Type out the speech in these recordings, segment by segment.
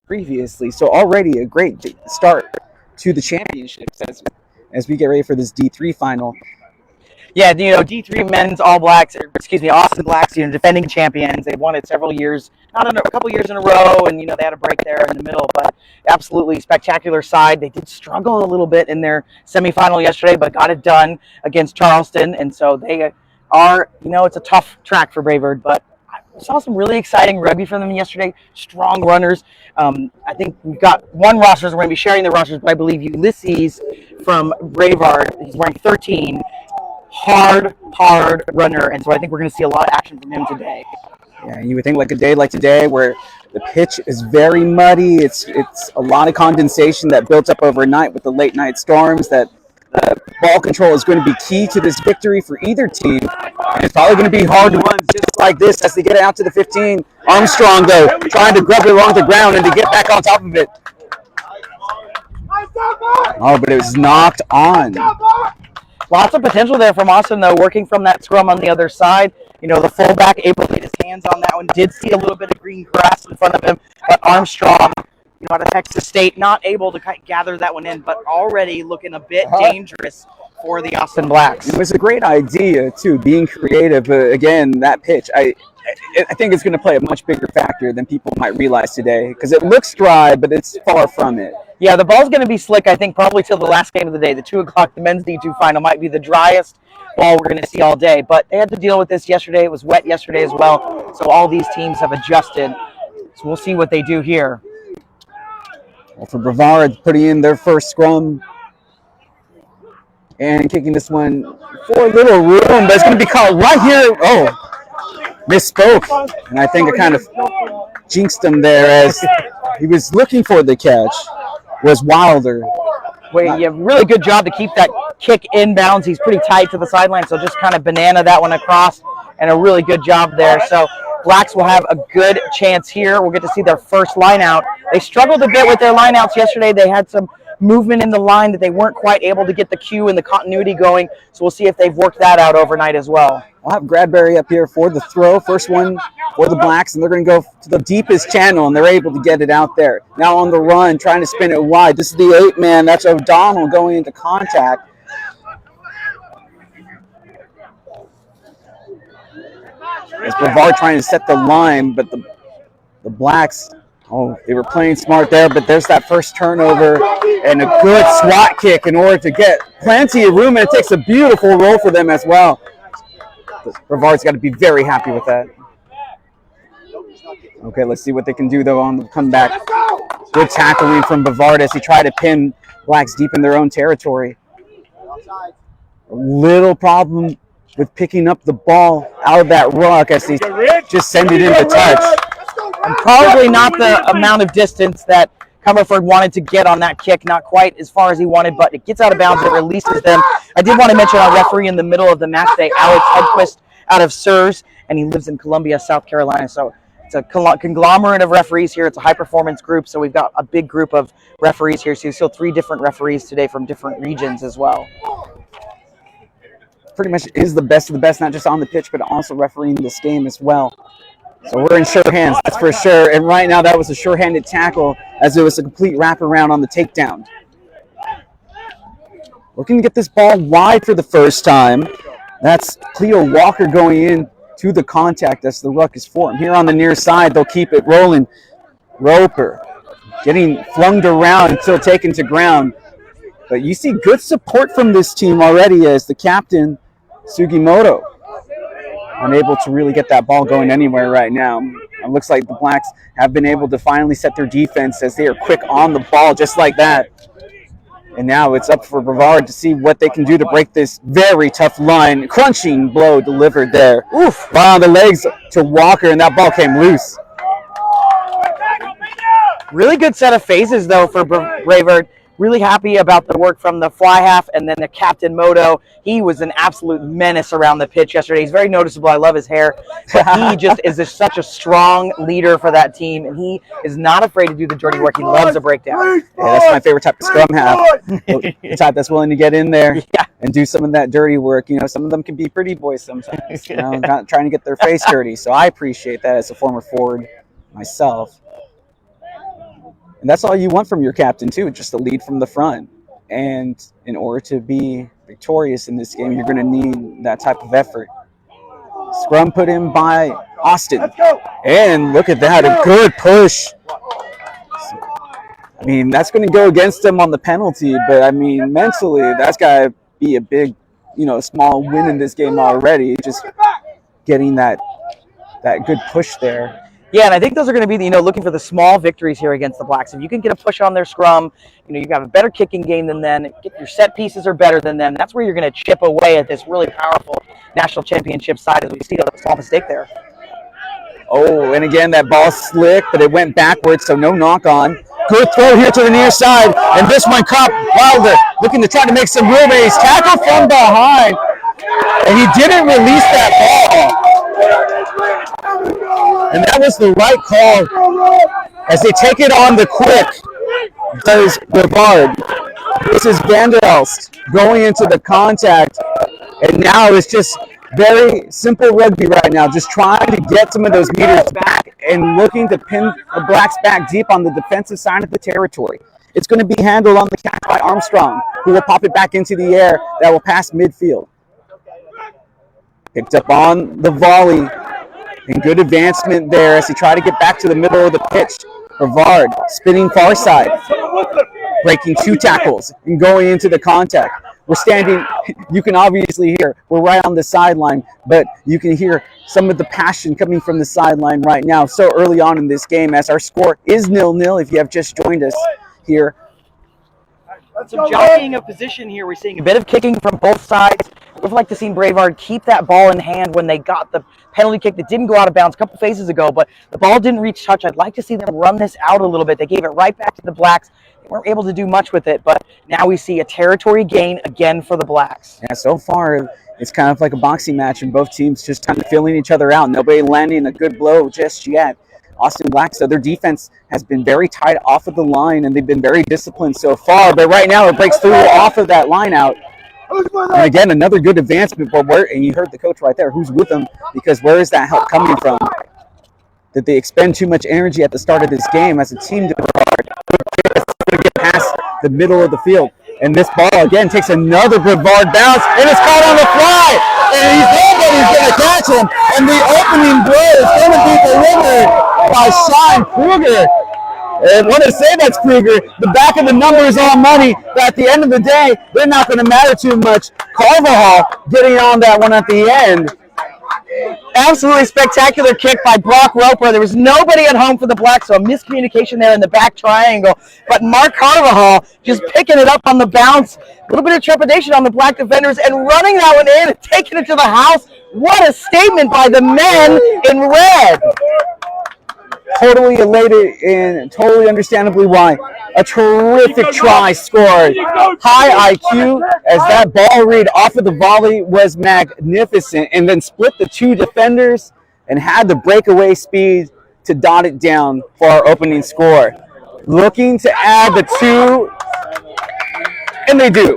previously. So already a great start to the championships as we get ready for this D3 final. Yeah, D3 men's All Blacks, Austin Blacks, defending champions. They've won it several years, a couple years in a row, and they had a break there in the middle, but absolutely spectacular side. They did struggle a little bit in their semifinal yesterday, but got it done against Charleston, and so they are, it's a tough track for Brevard, but I saw some really exciting rugby from them yesterday. Strong runners. I think we've got one roster. We're going to be sharing the rosters, but I believe Ulysses from Brevard, he's wearing 13. Hard runner, and so I think we're going to see a lot of action from him today. Yeah, you would think like a day like today where the pitch is very muddy, it's a lot of condensation that built up overnight with the late night storms, that ball control is going to be key to this victory for either team. And it's probably going to be hard ones just like this as they get it out to the 15. Armstrong, though, trying to grab it along the ground and to get back on top of it. Oh, but it was knocked on. Lots of potential there from Austin, though, working from that scrum on the other side. The fullback able to get his hands on that one. Did see a little bit of green grass in front of him, but Armstrong, out of Texas State, not able to gather that one in, but already looking a bit dangerous for the Austin Blacks. It was a great idea, too, being creative. But again, that pitch, I think it's going to play a much bigger factor than people might realize today, because it looks dry, but it's far from it. Yeah, the ball's going to be slick, I think, probably till the last game of the day. The 2 o'clock, the men's D2 final might be the driest ball we're going to see all day. But they had to deal with this yesterday. It was wet yesterday as well. So all these teams have adjusted. So we'll see what they do here. Well, for Brevard, putting in their first scrum and kicking this one for a little room, but it's going to be called right here. Oh, misspoke. And I think I kind of jinxed him there as he was looking for the catch. Was Wilder. Wait, yeah, really good job to keep that kick inbounds. He's pretty tight to the sideline, so just kind of banana that one across, and a really good job there. So Blacks will have a good chance here. We'll get to see their first line out. They struggled a bit with their line outs yesterday. They had some movement in the line that they weren't quite able to get the cue and the continuity going, so we'll see if they've worked that out overnight as well. We'll have Bradbury up here for the throw. First one for the Blacks, and they're going to go to the deepest channel, and they're able to get it out there. Now on the run, trying to spin it wide. This is the 8-man. That's O'Donnell going into contact. It's Brevard trying to set the line, but the Blacks, they were playing smart there, but there's that first turnover and a good swat kick in order to get plenty of room, and it takes a beautiful roll for them as well. Brevard's got to be very happy with that. Okay, let's see what they can do, though, on the comeback. Good tackling from Brevard as he tried to pin Blacks deep in their own territory. A little problem with picking up the ball out of that ruck as they just send it into touch. And probably not the amount of distance that Comerford wanted to get on that kick, not quite as far as he wanted, but it gets out of bounds, it releases them. I did want to mention our referee in the middle of the match today, Alex Hedquist out of SIRS, and he lives in Columbia, South Carolina. So it's a conglomerate of referees here. It's a high-performance group, so we've got a big group of referees here. So you see 3 different referees today from different regions as well. Pretty much is the best of the best, not just on the pitch, but also refereeing this game as well. So we're in sure hands, that's for sure. And right now that was a sure-handed tackle as it was a complete wraparound on the takedown. Looking to get this ball wide for the first time. That's Cleo Walker going in to the contact as the ruck is formed. Here on the near side, they'll keep it rolling. Roper getting flung around until taken to ground. But you see good support from this team already as the captain, Sugimoto, unable to really get that ball going anywhere right now. It looks like the Blacks have been able to finally set their defense as they are quick on the ball just like that. And now it's up for Brevard to see what they can do to break this very tough line. Crunching blow delivered there. Oof! Right on the legs to Walker, and that ball came loose. Really good set of phases, though, for Brevard. Really happy about the work from the fly half and then the captain Moto. He was an absolute menace around the pitch yesterday. He's very noticeable. I love his hair. But he just is such a strong leader for that team, and he is not afraid to do the dirty work. He loves a breakdown. Yeah, that's my favorite type of scrum half. The type that's willing to get in there and do some of that dirty work. Some of them can be pretty boys sometimes, not trying to get their face dirty. So I appreciate that as a former forward myself. And that's all you want from your captain, too, just to lead from the front. And in order to be victorious in this game, you're going to need that type of effort. Scrum put in by Austin. And look at that, a good push. I mean, that's going to go against him on the penalty, but I mean, mentally, that's got to be a big, small win in this game already. Just getting that good push there. Yeah, and I think those are going to be, looking for the small victories here against the Blacks. If you can get a push on their scrum, you have a better kicking game than them. Your set pieces are better than them. That's where you're going to chip away at this really powerful national championship side as we see a small mistake there. Oh, and again, that ball slick, but it went backwards, so no knock on. Good throw here to the near side, and this one caught Wilder, looking to try to make some room, and he's tackled from behind, and he didn't release that ball. And that was the right call as they take it on the quick. Does Brevard. This is Vanderelst going into the contact, and now it's just very simple rugby right now, just trying to get some of those meters back and looking to pin the Blacks back deep on the defensive side of the territory. It's going to be handled on the catch by Armstrong, who will pop it back into the air. That will pass midfield. Picked up on the volley, and good advancement there as he tried to get back to the middle of the pitch. Brevard spinning far side, breaking 2 tackles and going into the contact. We're standing, you can obviously hear, we're right on the sideline, but you can hear some of the passion coming from the sideline right now, so early on in this game, as our score is 0-0 if you have just joined us here. Some jockeying of position here. We're seeing a bit of kicking from both sides. We'd like to see Brevard keep that ball in hand when they got the penalty kick that didn't go out of bounds a couple phases ago, but the ball didn't reach touch. I'd like to see them run this out a little bit. They gave it right back to the Blacks. They weren't able to do much with it, but now we see a territory gain again for the Blacks. Yeah, so far it's kind of like a boxing match, and both teams just kind of feeling each other out. Nobody landing a good blow just yet. Austin Blacks, so their defense has been very tight off of the line, and they've been very disciplined so far, but right now it breaks through off of that line out. And again, another good advancement, but and you heard the coach right there, who's with them, because where is that help coming from? Did they expend too much energy at the start of this game as a team to get past the middle of the field? And this ball, again, takes another Brevard bounce, and it's caught on the fly, and nobody's going to catch him, and the opening blow is going to be delivered by Sean Kruger. And I want to say that's Kruger. The back of the number is all money, but at the end of the day, they're not going to matter too much. Carvajal getting on that one at the end. Absolutely spectacular kick by Brock Roper. There was nobody at home for the Blacks, so a miscommunication there in the back triangle. But Mark Carvajal just picking it up on the bounce. A little bit of trepidation on the Black defenders and running that one in and taking it to the house. What a statement by the men in red. Totally elated and totally understandably why. A terrific try scored. High IQ as that ball read off of the volley was magnificent, and then split the 2 defenders and had the breakaway speed to dot it down for our opening score. Looking to add the 2, and they do.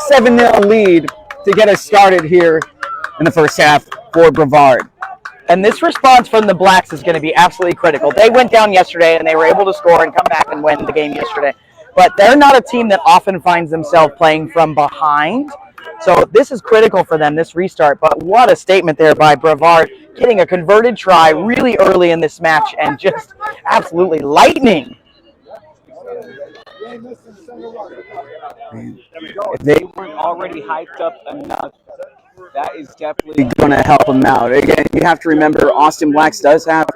7-0 lead to get us started here in the first half for Brevard. And this response from the Blacks is going to be absolutely critical. They went down yesterday, and they were able to score and come back and win the game yesterday. But they're not a team that often finds themselves playing from behind. So this is critical for them, this restart. But what a statement there by Brevard, getting a converted try really early in this match and just absolutely lightning. If they weren't already hyped up enough, that is definitely going to help them out. Again, you have to remember Austin Blacks does have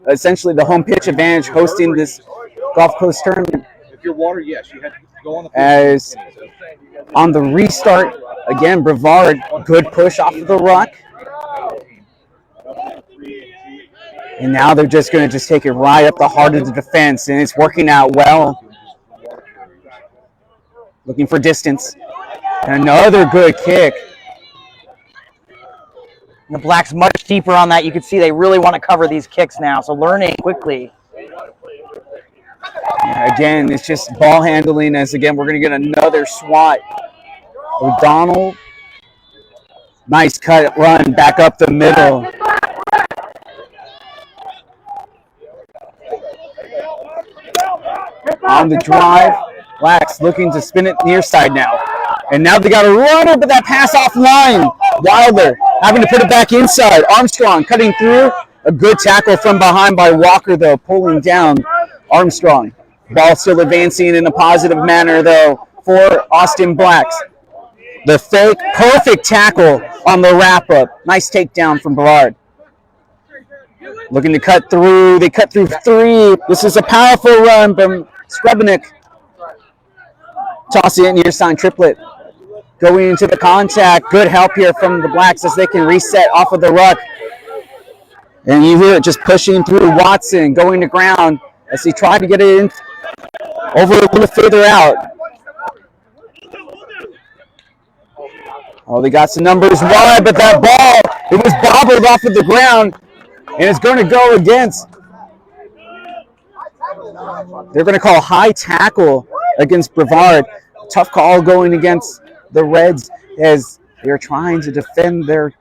essentially the home pitch advantage hosting this Gulf Coast tournament. If you're water, yes, you have to go on the field. As on the restart, again, Brevard, good push off of the ruck. And now they're just going to just take it right up the heart of the defense, and it's working out well. Looking for distance. And another good kick. The Blacks much deeper on that. You can see they really want to cover these kicks now, so learning quickly. Yeah, again, it's just ball handling as, again, we're going to get another swat. O'Donnell. Nice cut run back up the middle. on the drive. Blacks looking to spin it near side now. And now they got a runner, but that pass offline. Wilder having to put it back inside. Armstrong cutting through. A good tackle from behind by Walker, though, pulling down Armstrong. Ball still advancing in a positive manner, though, for Austin Blacks. The fake, perfect tackle on the wrap-up. Nice takedown from Brevard. Looking to cut through. They cut through 3. This is a powerful run from Skrebnik. Tossing it near side triplet. Going into the contact. Good help here from the Blacks as they can reset off of the ruck. And you hear it just pushing through. Watson going to ground as he tried to get it in over a little further out. Oh, they got some numbers wide, but that ball, it was bobbled off of the ground, and it's going to go against. They're going to call high tackle against Brevard. Tough call going against the Reds as they're trying to defend their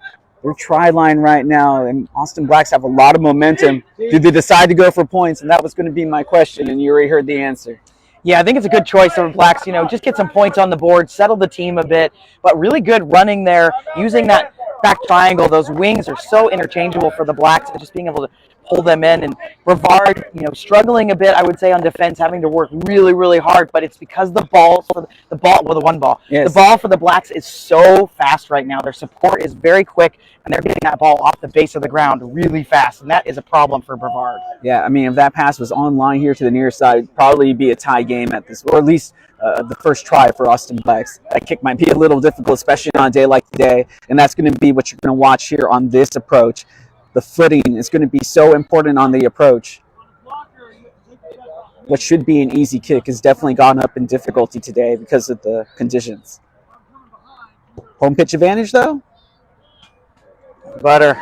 try line right now, and Austin Blacks have a lot of momentum. Did they decide to go for points? And that was going to be my question, and you already heard the answer. Yeah, I think it's a good choice for Blacks. Just get some points on the board, settle the team a bit, but really good running there, using that back triangle. Those wings are so interchangeable for the Blacks, and just being able to pull them in. And Brevard, struggling a bit, I would say, on defense, having to work really, really hard, but it's because the ball for the one ball. Yes. The ball for the Blacks is so fast right now. Their support is very quick, and they're getting that ball off the base of the ground really fast, and that is a problem for Brevard. Yeah, I mean, if that pass was on line here to the near side, it'd probably be a tie game at this, or at least the first try for Austin Blacks. That kick might be a little difficult, especially on a day like today, and that's going to be what you're going to watch here on this approach. The footing is going to be so important on the approach. What should be an easy kick has definitely gone up in difficulty today because of the conditions. Home pitch advantage, though. Butter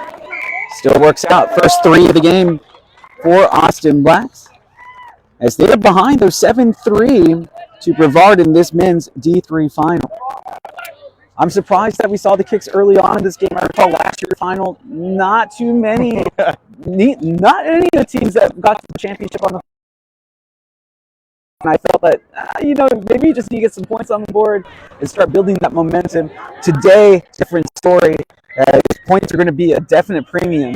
still works out. First 3 of the game for Austin Blacks, as they are behind, though, 7-3 to Brevard in this men's D3 final. I'm surprised that we saw the kicks early on in this game. I recall last year's final, not too many, not any of the teams that got to the championship on the. And I felt that, maybe you just need to get some points on the board and start building that momentum. Today, different story. Points are going to be a definite premium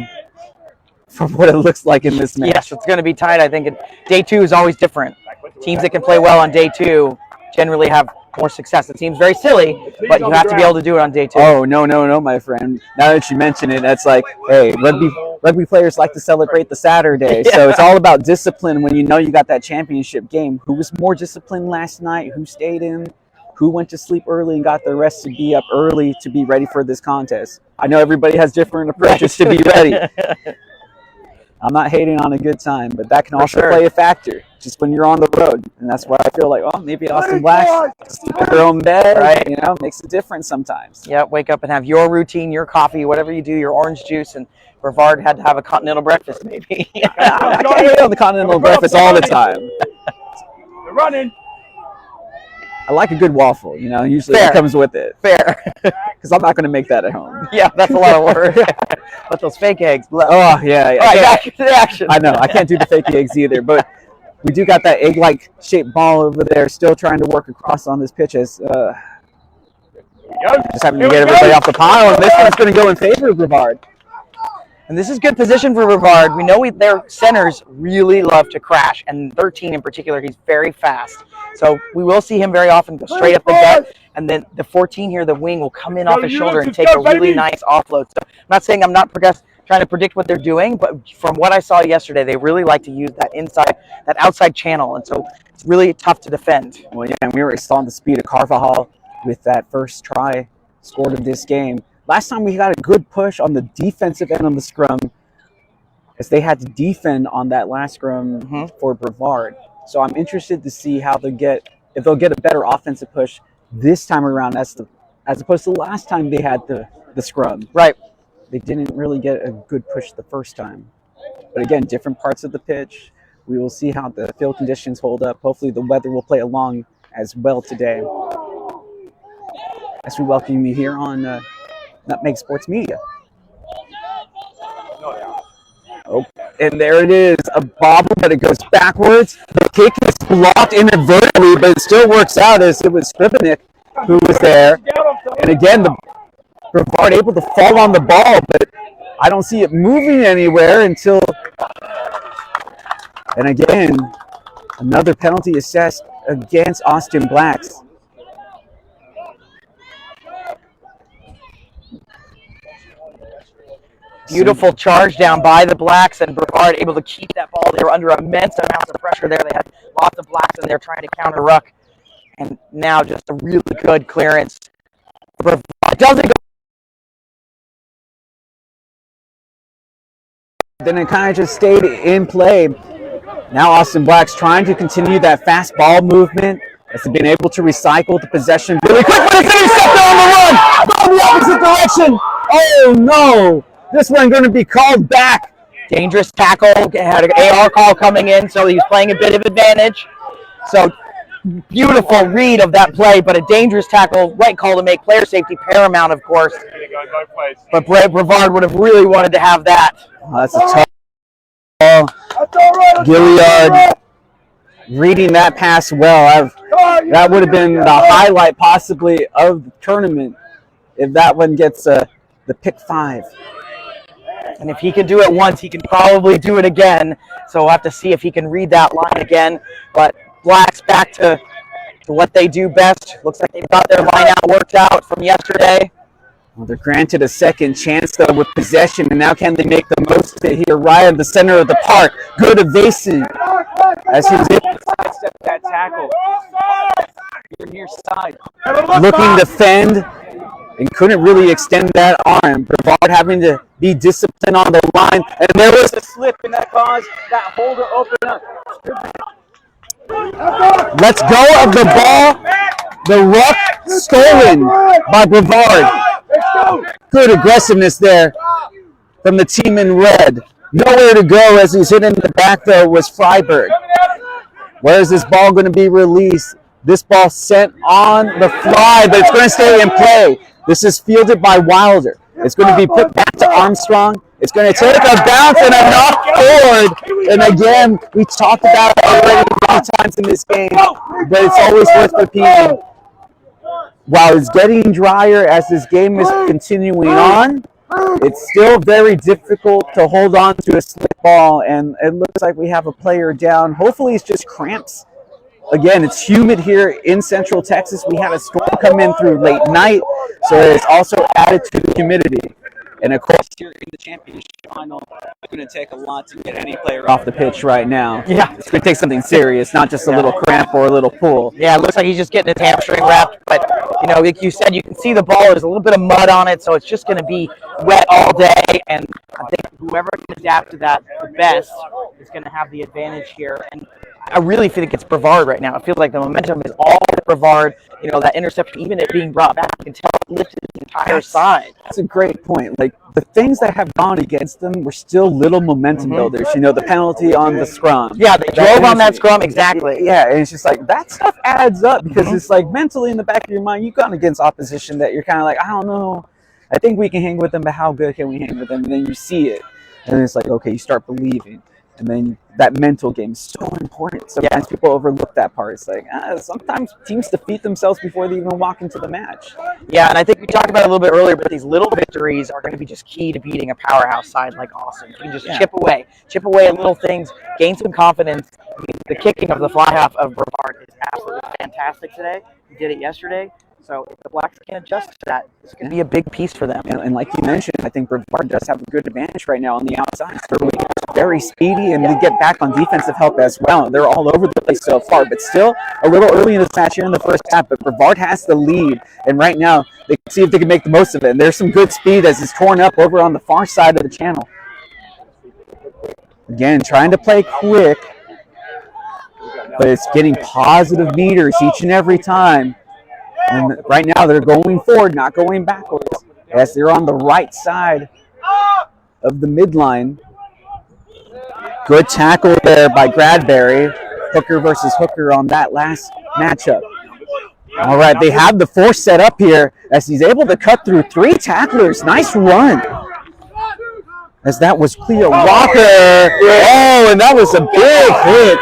from what it looks like in this match. Yes, it's going to be tight. I think day 2 is always different. Teams that can play well on day 2 generally have more success. It seems very silly, but you have to be able to do it on day 2. Oh, no, my friend. Now that you mention it, that's like, hey, rugby players like to celebrate the Saturday. Yeah. So it's all about discipline when you got that championship game. Who was more disciplined last night? Who stayed in? Who went to sleep early and got the rest to be up early to be ready for this contest? I know everybody has different approaches to be ready. I'm not hating on a good time, but that can also play a factor just when you're on the road. And that's why I feel like, maybe Austin Blacks sleep in their own bed, right? Makes a difference sometimes. Yeah, wake up and have your routine, your coffee, whatever you do, your orange juice. And Brevard had to have a continental breakfast, maybe. I can't eat on the continental breakfast all the time. They're running. I like a good waffle, usually it comes with it. Fair. Because I'm not going to make that at home. Yeah, that's a lot of work. But those fake eggs. Oh, yeah. All right, back to the action. I know. I can't do the fake eggs either, but we do got that egg-like shaped ball over there still trying to work across on this pitch as just having to get everybody off the pile, and this one's going to go in favor of Brevard. And this is good position for Brevard. We know their centers really love to crash, and 13 in particular, he's very fast. So we will see him very often go straight up the gut, and then the 14 here, the wing, will come in off his shoulder and take a really nice offload. So I'm not saying I'm not trying to predict what they're doing, but from what I saw yesterday, they really like to use that outside channel, and so it's really tough to defend. Well, yeah, and we already saw the speed of Carvajal with that first try scored in this game. Last time we got a good push on the defensive end on the scrum, as they had to defend on that last scrum for Brevard. So I'm interested to see how if they'll get a better offensive push this time around as opposed to last time they had the scrum. Right. They didn't really get a good push the first time. But again, different parts of the pitch. We will see how the field conditions hold up. Hopefully the weather will play along as well today. As we welcome you here on Nutmeg Sports Media. Oh, and there it is, a bobble, but it goes backwards. The kick is blocked inadvertently, but it still works out as it was Skripnik who was there. And again, the Brevard able to fall on the ball, but I don't see it moving anywhere until, and again, another penalty assessed against Austin Blacks. Beautiful charge down by the Blacks, and Brevard able to keep that ball. They were under immense amounts of pressure there. They had lots of Blacks in there trying to counter ruck, and now just a really good clearance. Brevard doesn't go. Then it kind of just stayed in play. Now Austin Blacks trying to continue that fast ball movement. Has been able to recycle the possession really quick, but it's intercepted on the run. Going the opposite direction. Oh no! This one going to be called back. Dangerous tackle. Had an AR call coming in, so he was playing a bit of advantage. So beautiful read of that play, but a dangerous tackle. Right call to make. Player safety paramount, of course. But Brevard would have really wanted to have that. Oh, that's a tough ball. Gilliard reading that pass well. That would have been the highlight possibly of the tournament if that one gets the pick 5. And if he can do it once, he can probably do it again. So we'll have to see if he can read that line again. But Blacks back to what they do best. Looks like they've got their line out worked out from yesterday. Well, they're granted a second chance, though, with possession. And now can they make the most of it here right in the center of the park? Good evasive as he was able to sidestep that tackle. Near side. Looking to defend. And couldn't really extend that arm. Brevard having to be disciplined on the line. And there was a slip, and that caused that holder open up. Let's go of the ball. The ruck stolen by Brevard. Good aggressiveness there from the team in red. Nowhere to go as he's hit in the back, though, was Freiberg. Where is this ball going to be released? This ball sent on the fly, but it's going to stay in play. This is fielded by Wilder. It's going to be put back to Armstrong. It's going to take a bounce and a knock forward. And again, we talked about it already many times in this game, but it's always worth repeating. While it's getting drier as this game is continuing on, it's still very difficult to hold on to a slip ball, and it looks like we have a player down. Hopefully it's just cramps. Again, it's humid here in Central Texas. We had a storm come in through late night, so it's also added to the humidity. And of course, here in the championship final, it's going to take a lot to get any player off the pitch right now. Yeah. It's going to take something serious, not just a little cramp or a little pull. Yeah, it looks like he's just getting his hamstring wrapped. But, you know, like you said, you can see the ball. There's a little bit of mud on it, so it's just going to be wet all day. And I think whoever can adapt to that the best is going to have the advantage here. And I really think it's Brevard right now. It feels like the momentum is all Brevard. You know, that interception, even it being brought back, you can tell it lifted the entire side. That's a great point. Like, the things that have gone against them were still little momentum builders. You know, the penalty on the scrum. Yeah, they drove on that scrum, exactly. Yeah, and it's just like, that stuff adds up because it's like mentally in the back of your mind, you've gone against opposition that you're kind of like, I don't know. I think we can hang with them, but how good can we hang with them? And then you see it. And then it's like, okay, you start believing. And then that mental game is so important. Sometimes people overlook that part. It's like, sometimes teams defeat themselves before they even walk into the match. Yeah, and I think we talked about it a little bit earlier, but these little victories are going to be just key to beating a powerhouse side like Austin. You can just chip away at little things, gain some confidence. I mean, the kicking of the fly half of Brevard is absolutely fantastic today. He did it yesterday. So if the Blacks can adjust to that, this could be a big piece for them. And like you mentioned, I think Brevard does have a good advantage right now on the outside. They're very speedy, and they get back on defensive help as well. They're all over the place so far, but still a little early in this match here in the first half. But Brevard has the lead, and right now they can see if they can make the most of it. And there's some good speed as it's torn up over on the far side of the channel. Again, trying to play quick, but it's getting positive meters each and every time. And right now they're going forward, not going backwards, as they're on the right side of the midline. Good tackle there by Bradbury. Hooker versus Hooker on that last matchup. All right, they have the force set up here as he's able to cut through 3 tacklers. Nice run. as that was Cleo Walker. Oh, and that was a big hit.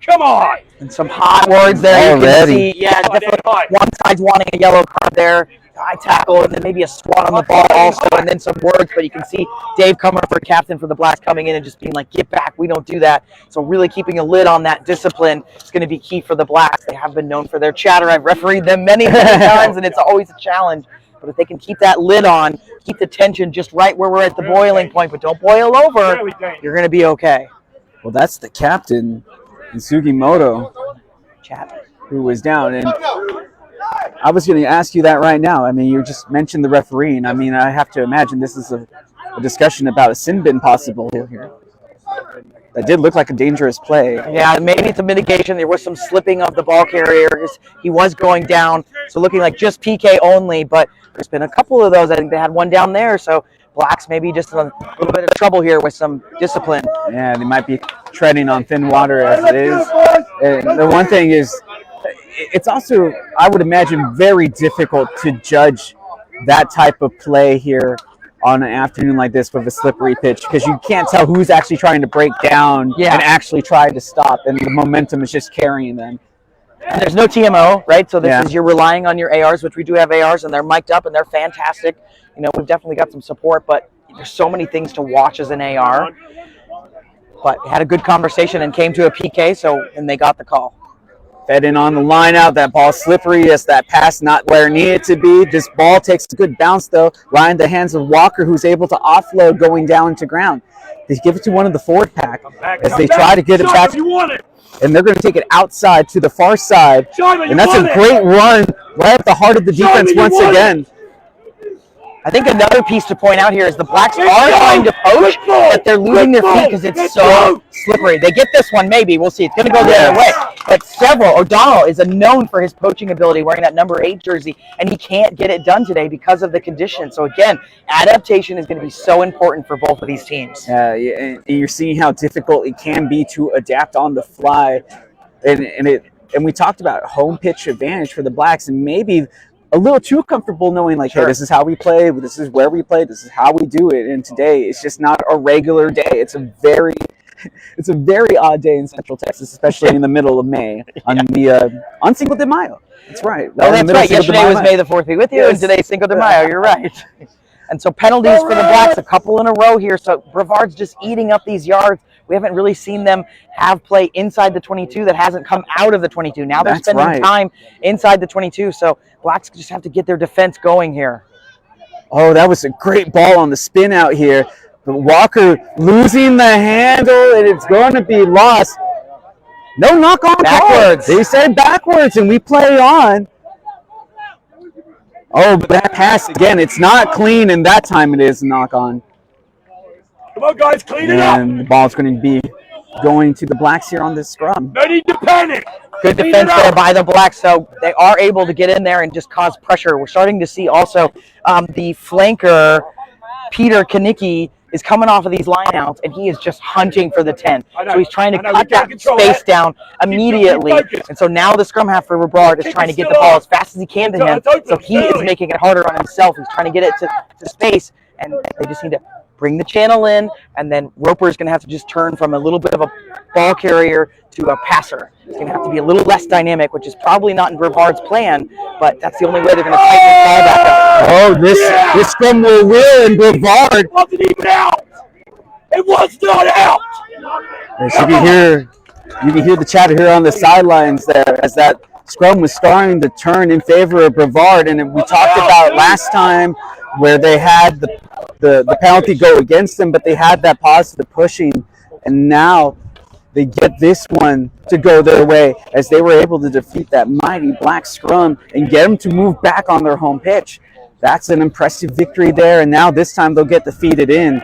Come on! And some hot words there. Already. You can see, yeah, definitely one side's wanting a yellow card there. High tackle, and then maybe a swat on the ball also, and then some words. But you can see Dave Comerford, captain for the Blacks, coming in and just being like, get back, we don't do that. So really keeping a lid on that discipline is going to be key for the Blacks. They have been known for their chatter. I've refereed them many times, and it's always a challenge. But if they can keep that lid on, keep the tension just right where we're at the boiling point, but don't boil over, you're going to be okay. Well, that's the captain, Sugimoto, who was down. And I was going to ask you that right now. I mean, you just mentioned the refereeing. I mean, I have to imagine this is a discussion about a sin bin possible here. That did look like a dangerous play. Yeah, maybe it's a mitigation. There was some slipping of the ball carrier. He was going down, so looking like just PK only, but there's been a couple of those. I think they had one down there, so Blacks maybe just in a little bit of trouble here with some discipline. Yeah, they might be treading on thin water as it is. And the one thing is, it's also, I would imagine, very difficult to judge that type of play here on an afternoon like this with a slippery pitch, because you can't tell who's actually trying to break down and actually try to stop, and the momentum is just carrying them. And there's no TMO, right? So this is, you're relying on your ARs, which we do have ARs, and they're mic'd up and they're fantastic. You know, we've definitely got some support, but there's so many things to watch as an AR. But had a good conversation and came to a PK, and they got the call. Fed in on the line out. That ball slippery. Yes, that pass not where it needed to be. This ball takes a good bounce, though, right in the hands of Walker, who's able to offload going down to ground. They give it to one of the forward pack as they try to get it back. And they're going to take it outside to the far side. And that's a great run right at the heart of the defense once again. I think another piece to point out here is the Blacks are trying to poach, but they're losing their feet because it's so slippery. They get this one, maybe. We'll see. It's going to go the other way. But O'Donnell is known for his poaching ability, wearing that number 8 jersey, and he can't get it done today because of the conditions. So, again, adaptation is going to be so important for both of these teams. And you're seeing how difficult it can be to adapt on the fly. And we talked about home pitch advantage for the Blacks, and maybe a little too comfortable knowing, like, hey, this is how we play, this is where we play, this is how we do it. And today, it's just not a regular day. It's a very odd day in Central Texas, especially in the middle of May on Cinco de Mayo. That's right. Oh, that's right. Yesterday was May the 4th be with you, and today's Cinco de Mayo. You're right. And so penalties for the Blacks, a couple in a row here. So Brevard's just eating up these yards. We haven't really seen them have play inside the 22 that hasn't come out of the 22. Now they're spending time inside the 22. So Blacks just have to get their defense going here. Oh, that was a great ball on the spin out here. But Walker losing the handle, and it's going to be lost. No knock on backwards. They said backwards, and we play on. Oh, but that pass again, it's not clean, and that time it is a knock on. Come on, guys, clean it up. And the ball's going to be going to the Blacks here on this scrum. No need to panic. Good defense there by the Blacks, so they are able to get in there and just cause pressure. We're starting to see also the flanker, Peter Kanicki, is coming off of these lineouts, and he is just hunting for the 10. So he's trying to cut that space down immediately. And so now the scrum half for Brevard is trying to get the ball as fast as he can to him. So he is making it harder on himself. He's trying to get it to space, and they just need to bring the channel in, and then Roper is going to have to just turn from a little bit of a ball carrier to a passer. It's going to have to be a little less dynamic, which is probably not in Brevard's plan, but that's the only way they're going to tighten the ball back up. Oh, this scrum will win, and Brevard. It wasn't even out. It was not out. So you can hear the chatter here on the sidelines there as that scrum was starting to turn in favor of Brevard, and we talked about last time where they had the penalty go against them, but they had that positive pushing, and now they get this one to go their way as they were able to defeat that mighty Black scrum and get them to move back on their home pitch. That's an impressive victory there, and now this time they'll get the feed it in.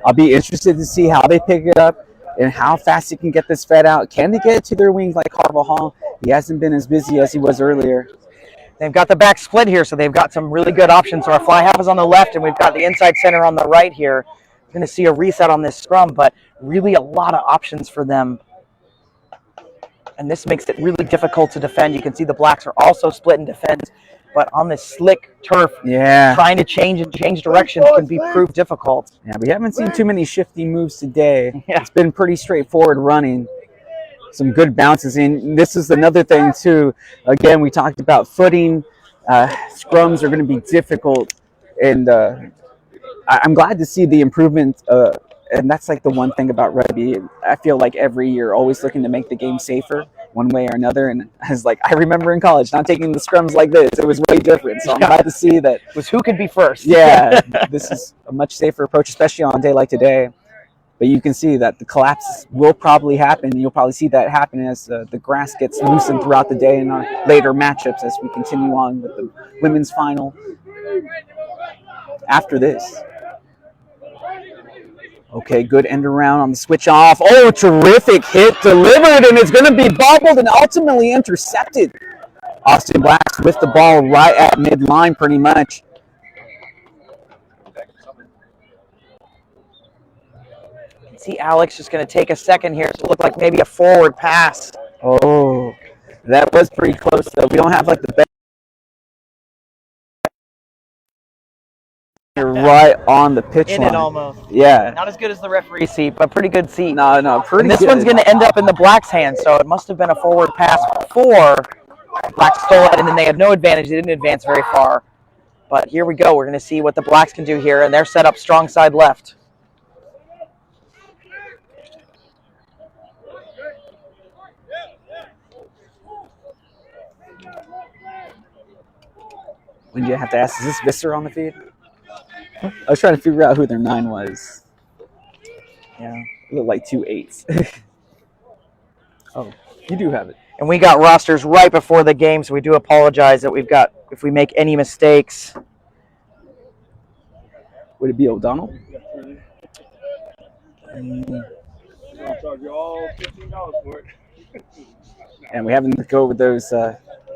I'll be interested to see how they pick it up and how fast they can get this fed out. Can they get it to their wings like Carvajal? He hasn't been as busy as he was earlier. They've got the back split here, so they've got some really good options. So our fly half is on the left, and we've got the inside center on the right here. We're going to see a reset on this scrum, but really a lot of options for them. And this makes it really difficult to defend. You can see the Blacks are also split in defense. but on this slick turf, trying to change direction can be proved difficult. Yeah, we haven't seen too many shifty moves today. Yeah. It's been pretty straightforward running. Some good bounces in. This is another thing too. Again, we talked about footing. Scrums are going to be difficult, and I'm glad to see the improvement. And that's like the one thing about rugby. I feel like every year, always looking to make the game safer, one way or another. And I remember in college not taking the scrums like this. It was way different. So I'm glad to see that. It was who could be first. Yeah, this is a much safer approach, especially on a day like today. But you can see that the collapse will probably happen. You'll probably see that happen as the grass gets loosened throughout the day in our later matchups as we continue on with the women's final after this. Okay, good end around on the switch off. Oh, terrific hit delivered, and it's going to be bobbled and ultimately intercepted. Austin Blacks with the ball right at midline pretty much. See, Alex just going to take a second here to look like maybe a forward pass. Oh, that was pretty close, though. We don't have like the best. You're right on the pitch line. In it almost. Yeah. Not as good as the referee seat, but pretty good seat. No, pretty and this good. One's going to end up in the Blacks' hands, so it must have been a forward pass before. Blacks stole it, and then they had no advantage. They didn't advance very far. But here we go. We're going to see what the Blacks can do here, and they're set up strong side left. When you have to ask, is this Visser on the feed? I was trying to figure out who their 9 was. Yeah, it looked like 2 8s. Oh, you do have it. And we got rosters right before the game, so we do apologize that we've got, if we make any mistakes. Would it be O'Donnell? I'll charge you all $15 for it. And we haven't to go with those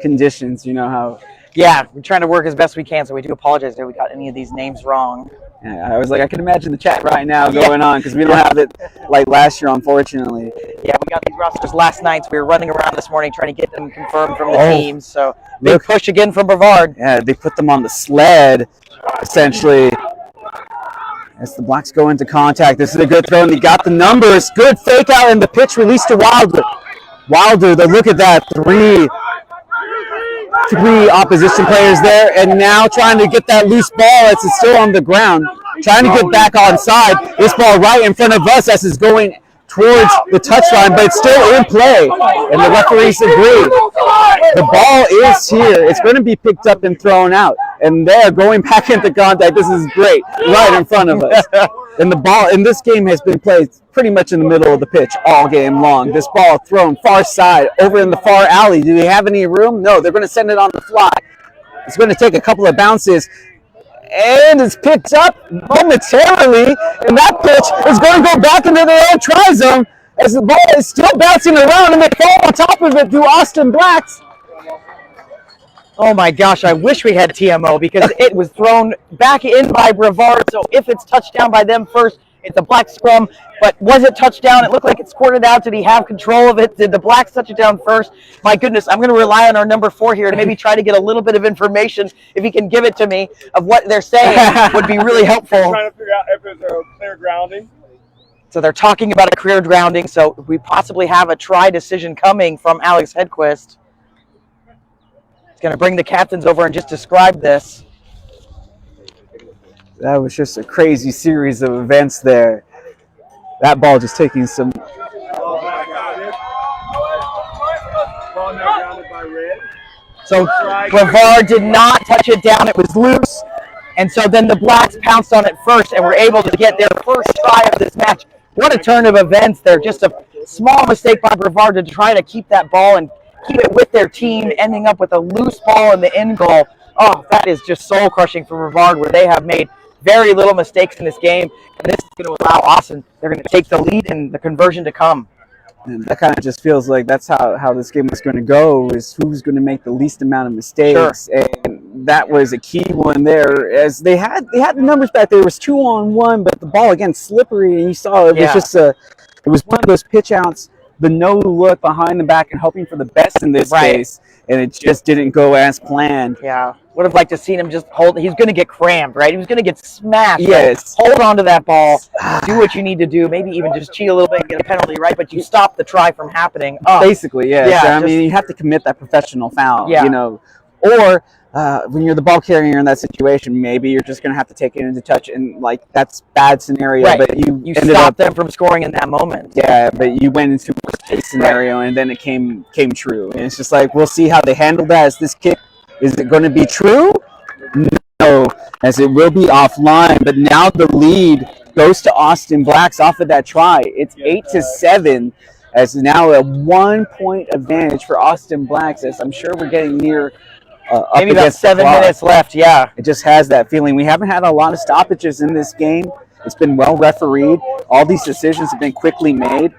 conditions, you know how. Yeah, we're trying to work as best we can, so we do apologize if we got any of these names wrong. Yeah, I was like, I can imagine the chat right now going on because we don't have it like last year, unfortunately. Yeah, we got these rosters last night, so we were running around this morning trying to get them confirmed from the teams. So big push again from Brevard. Yeah, they put them on the sled, essentially. As the Blacks go into contact, this is a good throw, and they got the numbers. Good fake out, and the pitch released to Wilder. Wilder, look at that, three opposition players there, and now trying to get that loose ball as it's still on the ground, trying to get back onside. This ball right in front of us as it's going towards the touchline, but it's still in play, and the referees agree. The ball is here. It's going to be picked up and thrown out, and they're going back into contact. This is great, right in front of us. And the ball in this game has been played pretty much in the middle of the pitch all game long. This ball thrown far side, over in the far alley. Do they have any room? No, they're going to send it on the fly. It's going to take a couple of bounces, and it's picked up momentarily, and that pitch is going to go back into their own try zone as the ball is still bouncing around, and they fall on top of it through Austin Blacks. Oh my gosh, I wish we had TMO because it was thrown back in by Brevard. So if it's touchdown by them first, it's a Black scrum. But was it touchdown? It looked like it squirted out. Did he have control of it? Did the Blacks touch it down first? My goodness, I'm going to rely on our number 4 here to maybe try to get a little bit of information, if he can give it to me, of what they're saying would be really helpful. Trying to figure out if it's a clear grounding. So they're talking about a clear grounding. So we possibly have a try decision coming from Alex Hedquist. Going to bring the captains over and just describe this. That was just a crazy series of events there. That ball just taking some. So Brevard did not touch it down. It was loose. And so then the Blacks pounced on it first and were able to get their first try of this match. What a turn of events there. Just a small mistake by Brevard to try to keep that ball and keep it with their team, ending up with a loose ball in the end goal. Oh, that is just soul-crushing for Brevard, where they have made very little mistakes in this game, and this is going to allow Austin, they're going to take the lead and the conversion to come. And that kind of just feels like that's how this game is going to go, is who's going to make the least amount of mistakes. Sure. And that was a key one there, as they had the numbers back there. It was 2-on-1, but the ball, again, slippery, and you saw it was just it was one of those pitch outs the no look behind the back and hoping for the best in this Right. case, and it just didn't go as planned. Yeah. Would have liked to seen him just hold. He's going to get crammed, right? He was going to get smashed. Yes. Right? Hold on to that ball. Do what you need to do. Maybe even just cheat a little bit and get a penalty, right? But you stop the try from happening. Oh. Basically, yeah. Yeah, So, I just- mean, you have to commit that professional foul, Yeah. you know. Or when you're the ball carrier in that situation, maybe you're just going to have to take it into touch, and like that's bad scenario. Right. But you ended stopped up, them from scoring in that moment. yeah. But you went into worst case scenario, and then it came true. And it's just like we'll see how they handle that. As this kick, is it going to be true? No, as it will be offline. But now the lead goes to Austin Blacks off of that try. It's 8-7. As now a 1 point advantage for Austin Blacks. As I'm sure we're getting near. Maybe about 7 minutes left. Yeah. It just has that feeling. We haven't had a lot of stoppages in this game. It's been well refereed. All these decisions have been quickly made,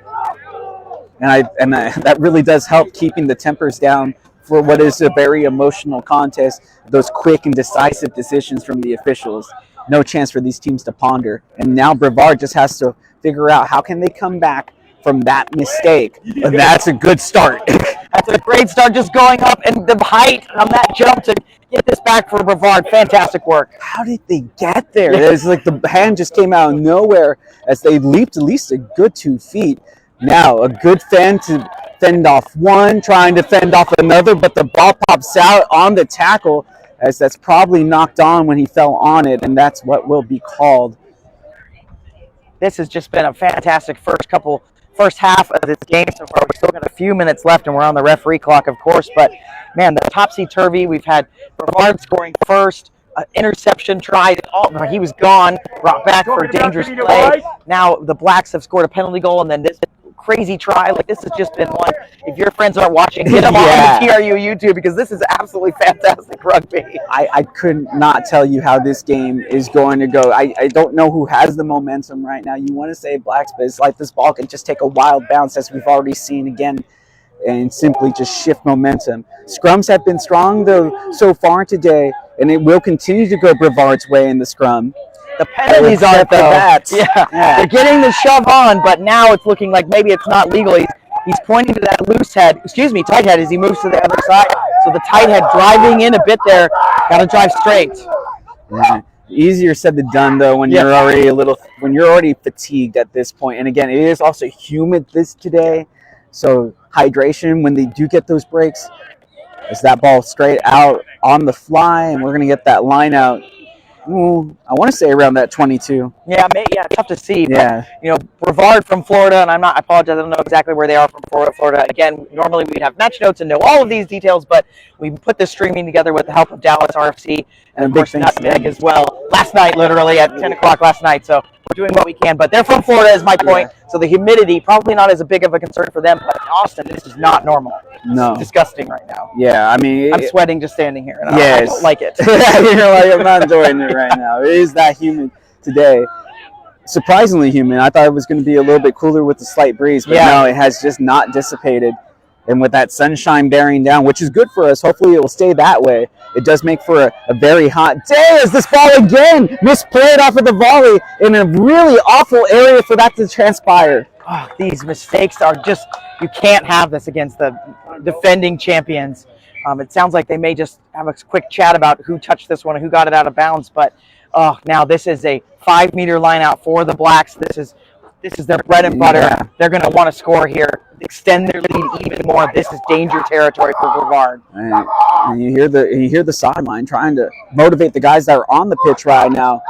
and that really does help keeping the tempers down for what is a very emotional contest. Those quick and decisive decisions from the officials. No chance for these teams to ponder. And now Brevard just has to figure out how can they come back from that mistake. And that's a good start. That's a great start, just going up, and the height on that jump to get this back for Brevard. Fantastic work. How did they get there? It's like the hand just came out of nowhere as they leaped at least a good 2 feet. Now a good fend to fend off one, trying to fend off another, but the ball pops out on the tackle as that's probably knocked on when he fell on it, and that's what will be called. This has just been a fantastic first half of this game so far. We still got a few minutes left, and we're on the referee clock, of course. But man, the topsy-turvy. We've had Brevard scoring first, interception tried. Oh, he was gone. Brought back for a dangerous play. Now the Blacks have scored a penalty goal, and then this crazy try. Like, this has just been one. If your friends aren't watching, get them on the TRU YouTube, because this is absolutely fantastic rugby. I could not tell you how this game is going to go. I don't know who has the momentum right now. You want to say Blacks, but it's like this ball can just take a wild bounce, as we've already seen again, and simply just shift momentum. Scrums have been strong, though, so far today, and it will continue to go Brevard's way in the scrum. The penalties aren't, though. Yeah, they're getting the shove on, but now it's looking like maybe it's not legal. He's pointing to that tight head as he moves to the other side. So the tight head driving in a bit there. Got to drive straight. Yeah. Easier said than done, though, when you're already fatigued at this point. And again, it is also humid today, so hydration when they do get those breaks. Is that ball straight out on the fly, and we're gonna get that line out. I want to say around that 22. Yeah, tough to see. Yeah. But, Brevard from Florida, and I apologize, I don't know exactly where they are from Florida. Again, normally we'd have match notes and know all of these details, but we put this streaming together with the help of Dallas RFC and of course Nutmeg as well. Last night, literally at 10 o'clock last night. So we're doing what we can, but they're from Florida is my point. Yeah. So the humidity, probably not as big of a concern for them, but in Austin, this is not normal. No. It's disgusting right now. Yeah, I mean... I'm sweating just standing here, and I don't like it. You're like, I'm not enjoying it right now. It is that humid today. Surprisingly humid. I thought it was going to be a little bit cooler with the slight breeze, but no, it has just not dissipated. And with that sunshine bearing down, which is good for us, hopefully it will stay that way. It does make for a very hot day as this ball again misplayed off of the volley in a really awful area for that to transpire. Oh, these mistakes are just, you can't have this against the defending champions. It sounds like they may just have a quick chat about who touched this one and who got it out of bounds. But now this is a 5-meter line out for the Blacks. This is their bread and butter. Yeah. They're going to want to score here, extend their lead even more. This is danger territory for Brevard. And you hear the sideline trying to motivate the guys that are on the pitch right now,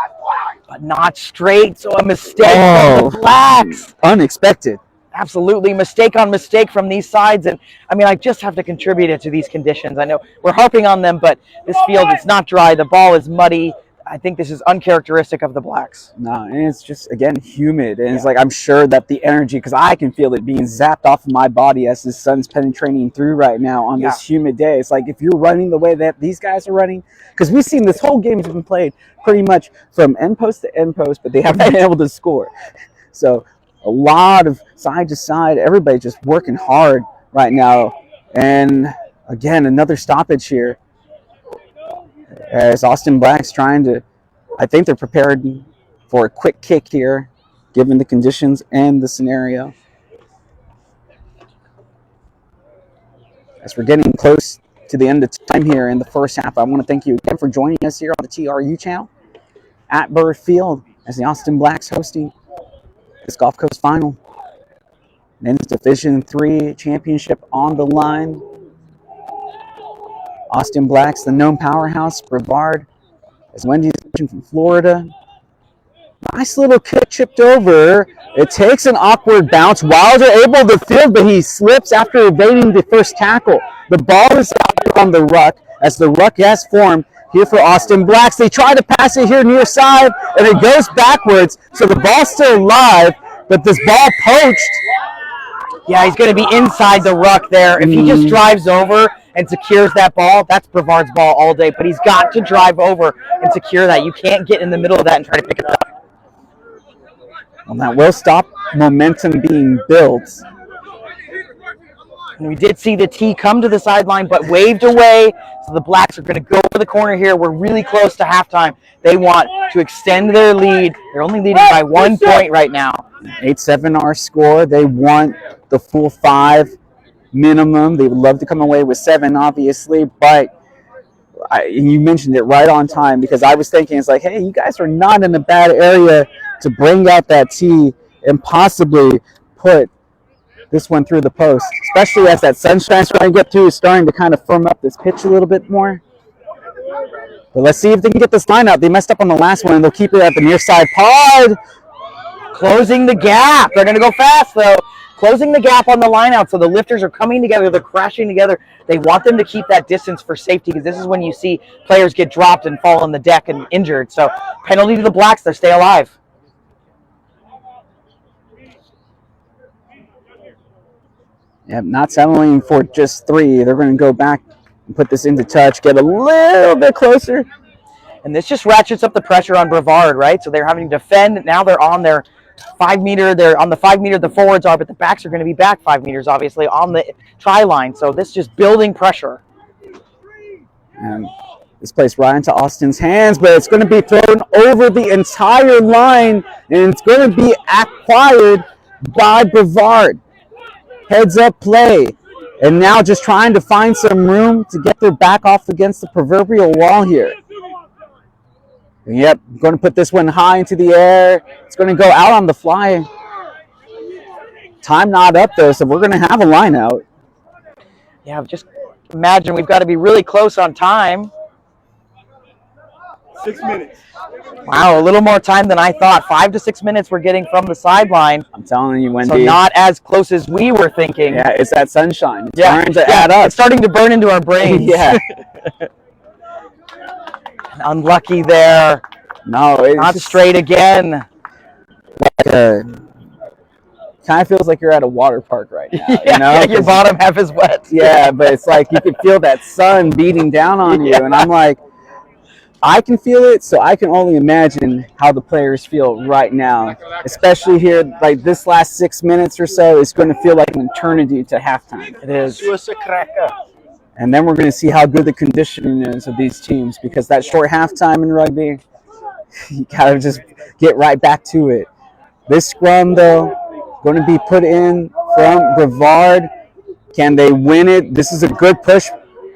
but not straight. So a mistake from the Blacks. Unexpected. Absolutely, mistake on mistake from these sides. And I mean, I just have to contribute it to these conditions. I know we're harping on them, but this field is not dry. The ball is muddy. I think this is uncharacteristic of the Blacks. No, and it's just, again, humid. And it's like, I'm sure that the energy, because I can feel it being zapped off of my body as the sun's penetrating through right now on this humid day. It's like, if you're running the way that these guys are running, because we've seen this whole game has been played pretty much from end post to end post, but they haven't been able to score. So a lot of side to side, everybody just working hard right now. And again, another stoppage here. As Austin Blacks trying to, I think they're prepared for a quick kick here, given the conditions and the scenario. As we're getting close to the end of time here in the first half, I want to thank you again for joining us here on the TRU channel at Brevard Field as the Austin Blacks hosting this Gulf Coast Final. Men's Division III championship on the line. Austin Blacks, the known powerhouse. Brevard, as Wendy's from Florida. Nice little kick chipped over. It takes an awkward bounce. Wilder able to field, but he slips after evading the first tackle. The ball is out on the ruck as the ruck has formed here for Austin Blacks. They try to pass it here near side, and it goes backwards. So the ball's still live, but this ball poached. Yeah, he's going to be inside the ruck there. If he just drives over and secures that ball, that's Brevard's ball all day. But he's got to drive over and secure that. You can't get in the middle of that and try to pick it up. Well, that will stop momentum being built. And we did see the tee come to the sideline, but waved away. So the Blacks are going to go for the corner here. We're really close to halftime. They want to extend their lead. They're only leading by 1 point right now. 8-7 our score. They want the full 5 minimum. They would love to come away with 7, obviously, but you mentioned it right on time, because I was thinking, it's like, hey, you guys are not in a bad area to bring out that tee and possibly put this one through the post, especially as that sunshine starting to get through, is starting to kind of firm up this pitch a little bit more. But let's see if they can get this line out. They messed up on the last one, and they'll keep it at the near side pod. Closing the gap. They're going to go fast, though. Closing the gap on the line out, so the lifters are coming together. They're crashing together. They want them to keep that distance for safety, because this is when you see players get dropped and fall on the deck and injured. So penalty to the Blacks. They stay alive. Yep, not settling for just 3. They're going to go back and put this into touch, get a little bit closer. And this just ratchets up the pressure on Brevard, right? So they're having to defend. Now they're on their 5 meter. They're on the 5 meter, the forwards are, but the backs are going to be back 5 meters, obviously, on the try line. So this is just building pressure. And this plays right into Austin's hands, but it's going to be thrown over the entire line, and it's going to be acquired by Brevard. Heads up play, and now just trying to find some room to get their back off against the proverbial wall here. And yep, going to put this one high into the air. It's going to go out on the fly. Time not up though, so we're going to have a line out. Yeah, just imagine we've got to be really close on time. 6 minutes. Wow, a little more time than I thought. 5 to 6 minutes we're getting from the sideline. I'm telling you, Wendy. So not as close as we were thinking. Yeah, it's that sunshine. It's starting to add up. It's starting to burn into our brains. Yeah. Unlucky there. No, it's not just straight again. kind of feels like you're at a water park right now. Yeah, you know? your bottom half is wet. Yeah, but it's like you can feel that sun beating down on you, and I'm like, I can feel it, so I can only imagine how the players feel right now, especially here, like this last 6 minutes or so is going to feel like an eternity to halftime. It is. And then we're going to see how good the conditioning is of these teams, because that short halftime in rugby, you got to just get right back to it. This scrum, though, going to be put in from Brevard. Can they win it? This is a good push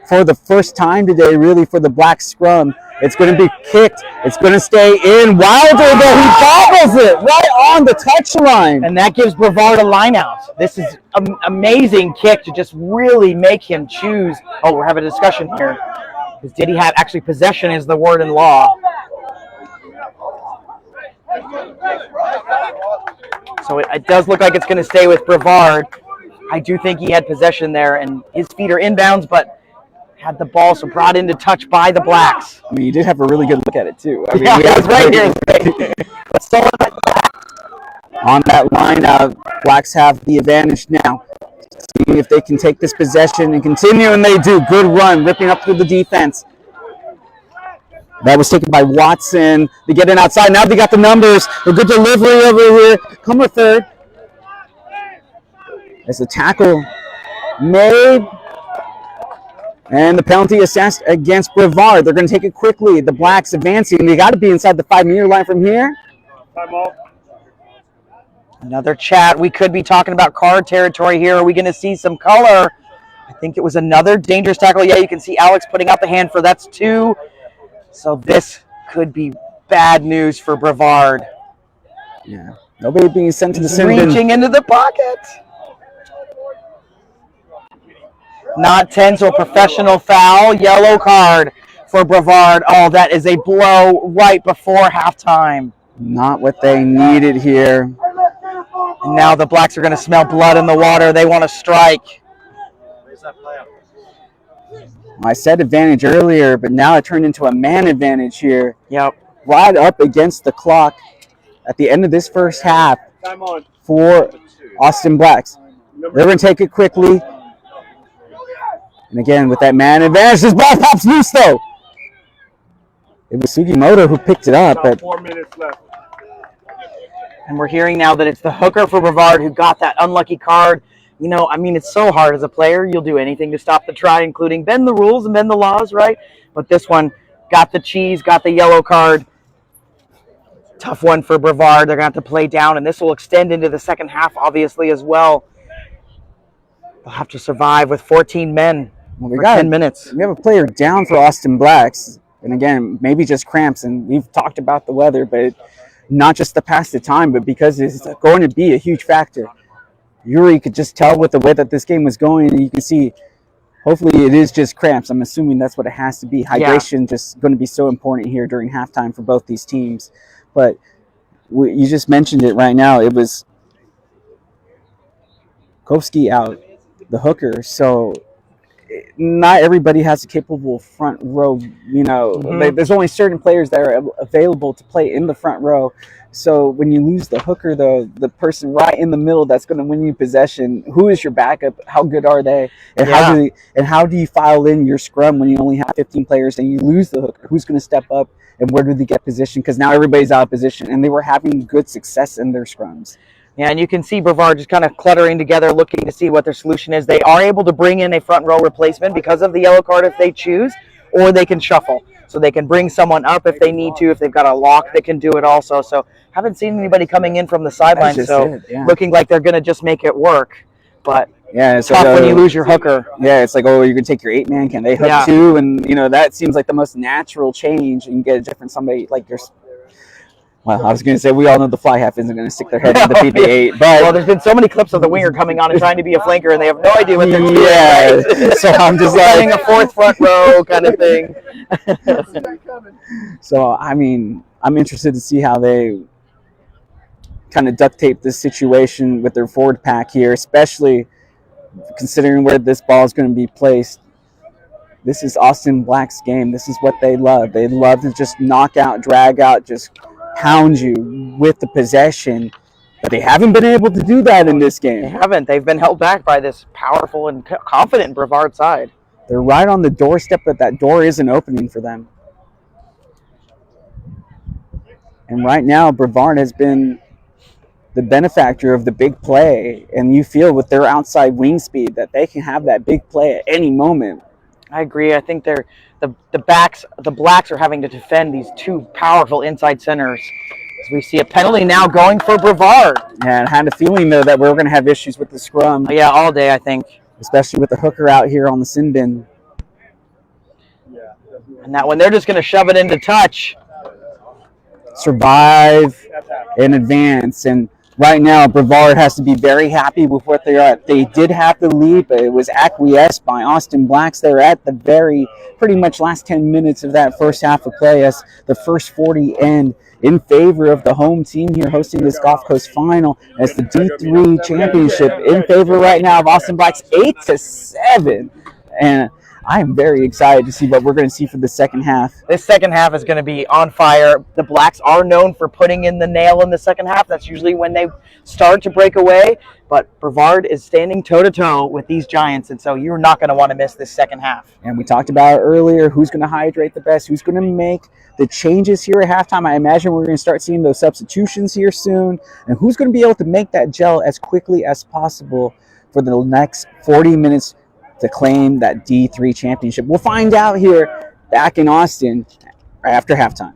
for the first time today, really, for the Black scrum. It's going to be kicked. It's going to stay in. Wilder, though, he bobbles it right on the touchline. And that gives Brevard a line out. This is an amazing kick to just really make him choose. Oh, we're having a discussion here. Because did he have actually possession is the word in law. So it does look like it's going to stay with Brevard. I do think he had possession there, and his feet are inbounds, but had the ball, so brought into touch by the Blacks. I mean, you did have a really good look at it, too. I mean, yeah, it was right here. On that line, Blacks have the advantage now. See if they can take this possession and continue, and they do. Good run, ripping up through the defense. That was taken by Watson. They get in outside. Now they got the numbers. A good delivery over here. Come with third. As the tackle made. And the penalty assessed against Brevard. They're going to take it quickly. The Blacks advancing. They got to be inside the 5-meter line from here. Time off. Another chat. We could be talking about card territory here. Are we going to see some color? I think it was another dangerous tackle. Yeah, you can see Alex putting out the hand for that's 2. So this could be bad news for Brevard. Yeah. Nobody being sent to the He's sin bin. reaching into the pocket. Not 10, so a professional foul. Yellow card for Brevard. Oh, that is a blow right before halftime. Not what they needed here. And now the Blacks are going to smell blood in the water. They want to strike. I said advantage earlier, but now it turned into a man advantage here. Yep. Right up against the clock at the end of this first half for Austin Blacks. They're going to take it quickly. And again, with that man advantage, this ball pops loose, though. It was Sugimoto who picked it up. But 4 minutes left. And we're hearing now that it's the hooker for Brevard who got that unlucky card. You know, I mean, it's so hard as a player. You'll do anything to stop the try, including bend the rules and bend the laws, right? But this one got the cheese, got the yellow card. Tough one for Brevard. They're going to have to play down, and this will extend into the second half, obviously, as well. They'll have to survive with 14 men for 10 minutes. We have a player down for Austin Blacks. And again, maybe just cramps. And we've talked about the weather, but not just to pass the time, but because it's going to be a huge factor. Yuri could just tell with the way that this game was going, and you can see, hopefully it is just cramps. I'm assuming that's what it has to be. Hydration just going to be so important here during halftime for both these teams. But you just mentioned it right now. It was Kovsky out, the hooker. So not everybody has a capable front row. You know, there's only certain players that are available to play in the front row. So when you lose the hooker, though, the person right in the middle that's going to win you possession, who is your backup? How good are they? And how do you file in your scrum when you only have 15 players and you lose the hooker? Who's going to step up and where do they get position? Because now everybody's out of position, and they were having good success in their scrums. Yeah, and you can see Brevard just kind of cluttering together, looking to see what their solution is. They are able to bring in a front row replacement because of the yellow card if they choose, or they can shuffle. So they can bring someone up if they need to, if they've got a lock that can do it also. So haven't seen anybody coming in from the sideline, so looking like they're going to just make it work. But it's tough when you lose your hooker. Yeah, it's like, oh, you're going to take your 8-man. Can they hook too? And, you know, that seems like the most natural change. You can get a different somebody like your... Well, I was going to say, we all know the fly half isn't going to stick their head in the PB8. But well, there's been so many clips of the winger coming on and trying to be a flanker, and they have no idea what they're doing. Yeah, so I'm just like a fourth front row kind of thing. So, I mean, I'm interested to see how they kind of duct tape this situation with their forward pack here, especially considering where this ball is going to be placed. This is Austin Black's game. This is what they love. They love to just knock out, drag out, just pound you with the possession, but they haven't been able to do that in this game. They haven't. They've been held back by this powerful and confident Brevard side. They're right on the doorstep, but that door isn't opening for them. And right now, Brevard has been the benefactor of the big play, and you feel with their outside wing speed that they can have that big play at any moment. I agree. I think they're the Blacks are having to defend these two powerful inside centers. As we see a penalty now going for Brevard. Yeah, and I had a feeling though that we were going to have issues with the scrum. Yeah, all day I think. Especially with the hooker out here on the sin bin. And that one, they're just going to shove it into touch. Survive and advance. And right now, Brevard has to be very happy with what they are at. They did have the lead, but it was acquiesced by Austin Blacks. They're at the pretty much last 10 minutes of that first half of play as the first 40 end in favor of the home team here hosting this Gulf Coast final as the D3 championship in favor right now of Austin Blacks 8-7. And I am very excited to see what we're going to see for the second half. This second half is going to be on fire. The Blacks are known for putting in the nail in the second half. That's usually when they start to break away. But Brevard is standing toe-to-toe with these Giants, and so you're not going to want to miss this second half. And we talked about earlier who's going to hydrate the best, who's going to make the changes here at halftime. I imagine we're going to start seeing those substitutions here soon. And who's going to be able to make that gel as quickly as possible for the next 40 minutes to claim that D3 championship. We'll find out here back in Austin after halftime.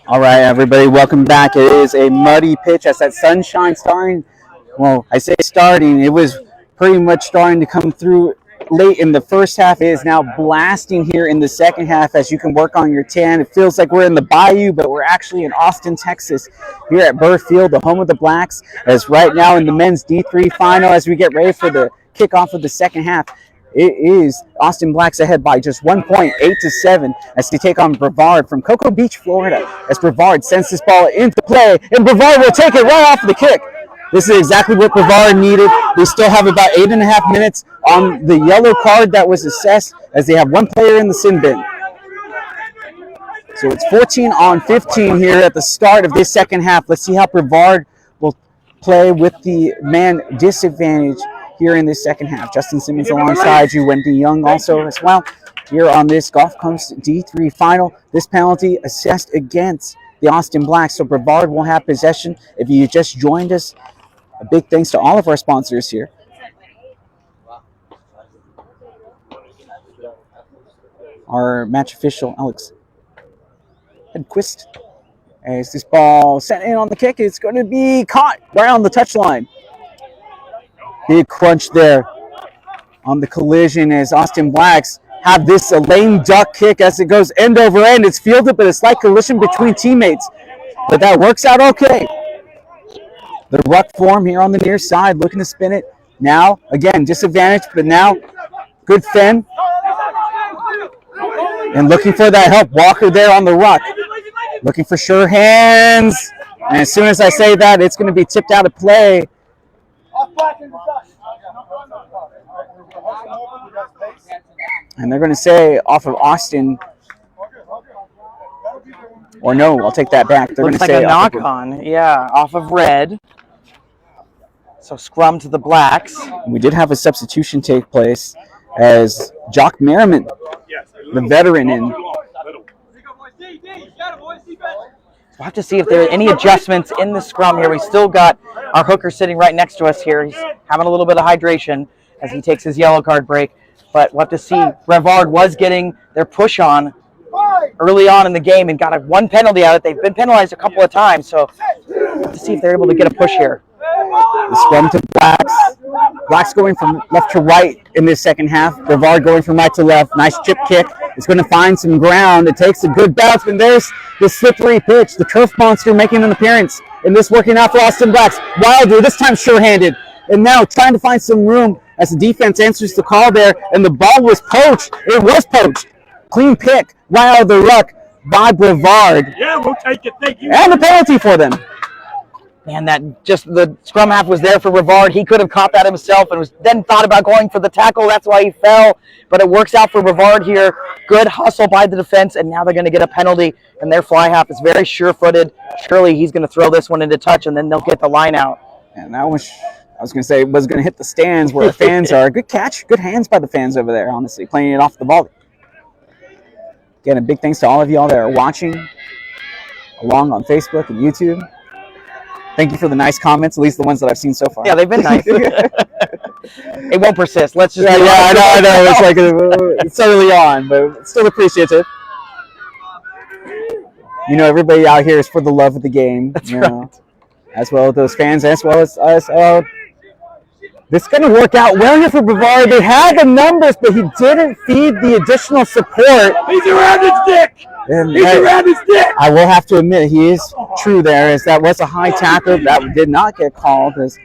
All right, everybody, welcome back. It is a muddy pitch as that sunshine starting. Well, I say starting. It was pretty much starting to come through late in the first half. It is now blasting here in the second half as you can work on your tan. It feels like we're in the bayou, but we're actually in Austin, Texas, here at Burr Field, the home of the Blacks, as right now in the men's D3 final as we get ready for the kickoff of the second half. It is Austin Blacks ahead by just 1 point, 8-7, as they take on Brevard from Cocoa Beach, Florida. As Brevard sends this ball into play, and Brevard will take it right off the kick. This is exactly what Brevard needed. They still have about 8.5 minutes on the yellow card that was assessed, as they have one player in the sin bin. So it's 14-15 here at the start of this second half. Let's see how Brevard will play with the man disadvantage here in this second half. Justin Simmons alongside you, Wendy Young also as well. Here on this Gulf Coast D3 final, this penalty assessed against the Austin Blacks. So Brevard will have possession. If you just joined us, a big thanks to all of our sponsors here. Our match official, Alex Hedquist. As this ball sent in on the kick, it's going to be caught right on the touchline. Big crunch there on the collision as Austin Blacks have this a lame duck kick as it goes end over end. It's fielded, but a slight collision between teammates. But that works out okay. The ruck form here on the near side, looking to spin it. Now, again, disadvantage, but now good fend. And looking for that help. Walker there on the ruck. Looking for sure hands. And as soon as I say that, it's going to be tipped out of play. And they're going to say off of Austin. Or no, I'll take that back. They're Looks going like to say a knock-on. Yeah, off of red. So scrum to the Blacks. We did have a substitution take place as Jock Merriman, the veteran, in. We'll have to see if there are any adjustments in the scrum here. We still got our hooker sitting right next to us here. He's having a little bit of hydration as he takes his yellow card break. But we'll have to see. Brevard was getting their push on early on in the game and got one penalty out of it. They've been penalized a couple of times, so we'll have to see if they're able to get a push here. The scrum to Blacks. Blacks going from left to right in this second half. Brevard going from right to left. Nice chip kick. It's going to find some ground. It takes a good bounce, and there's the slippery pitch. The turf monster making an appearance, and this working out for Austin Blacks. Wilder, this time sure-handed, and now trying to find some room as the defense answers the call there, and the ball was poached. It was poached. Clean pick right out of the ruck by Brevard. Yeah, we'll take it. Thank you. And a penalty for them. Man, the scrum half was there for Brevard. He could have caught that himself and then thought about going for the tackle. That's why he fell. But it works out for Brevard here. Good hustle by the defense, and now they're going to get a penalty. And their fly half is very sure-footed. Surely he's going to throw this one into touch, and then they'll get the line out. And that was, I was going to say, was going to hit the stands where the fans are. Good catch. Good hands by the fans over there, honestly, playing it off the ball. Again, a big thanks to all of y'all that are watching along on Facebook and YouTube. Thank you for the nice comments, at least the ones that I've seen so far. Yeah, they've been nice. It won't persist. Let's just. Yeah, I know. It's like it's early on, but still appreciative. You know, everybody out here is for the love of the game. That's you right. know, as well as those fans, as well as us. This is going to work out well here for Brevard. They had the numbers, but he didn't feed the additional support. He's around his dick. And He's around his dick. I will have to admit, he is true there, as that was a high tackle that did not get called, as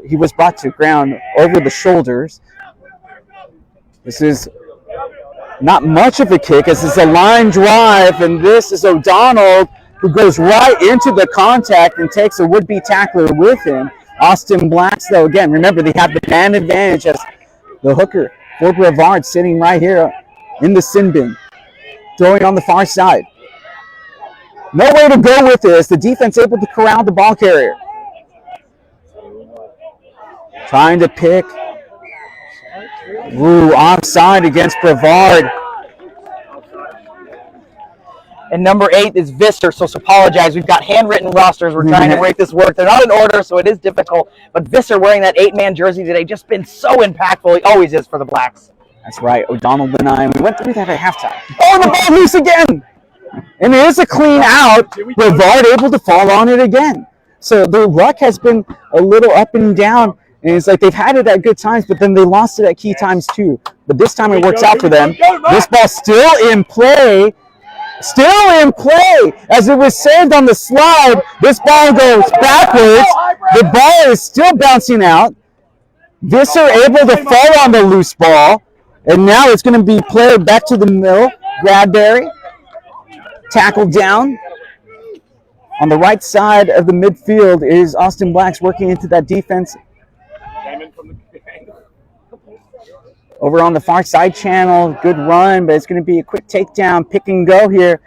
he was brought to ground over the shoulders. This is not much of a kick, as it's a line drive, and this is O'Donnell, who goes right into the contact and takes a would-be tackler with him. Austin Blacks, though, again, remember, they have the man advantage as the hooker for Brevard sitting right here in the sin bin, throwing on the far side. No way to go with this. The defense able to corral the ball carrier. Trying to pick. Ooh, offside against Brevard. And number 8 is Visser, so apologize. We've got handwritten rosters. We're trying to make this work. They're not in order, so it is difficult. But Visser wearing that 8-man jersey today, just been so impactful. He always is for the Blacks. That's right, O'Donnell Benign. We went through that at halftime. Oh, the ball loose again! And it is a clean out. Brevard able to fall on it again. So their luck has been a little up and down. And it's like they've had it at good times, but then they lost it at key times too. But this time it works out for them. This ball still in play. Still in play as it was saved on the slide. This ball goes backwards. The ball is still bouncing out. Visser able to fall on the loose ball. And now it's going to be played back to the middle. Bradbury tackled down. On the right side of the midfield is Austin Blacks working into that defense. Over on the far side channel, good run, but it's going to be a quick takedown, pick and go here.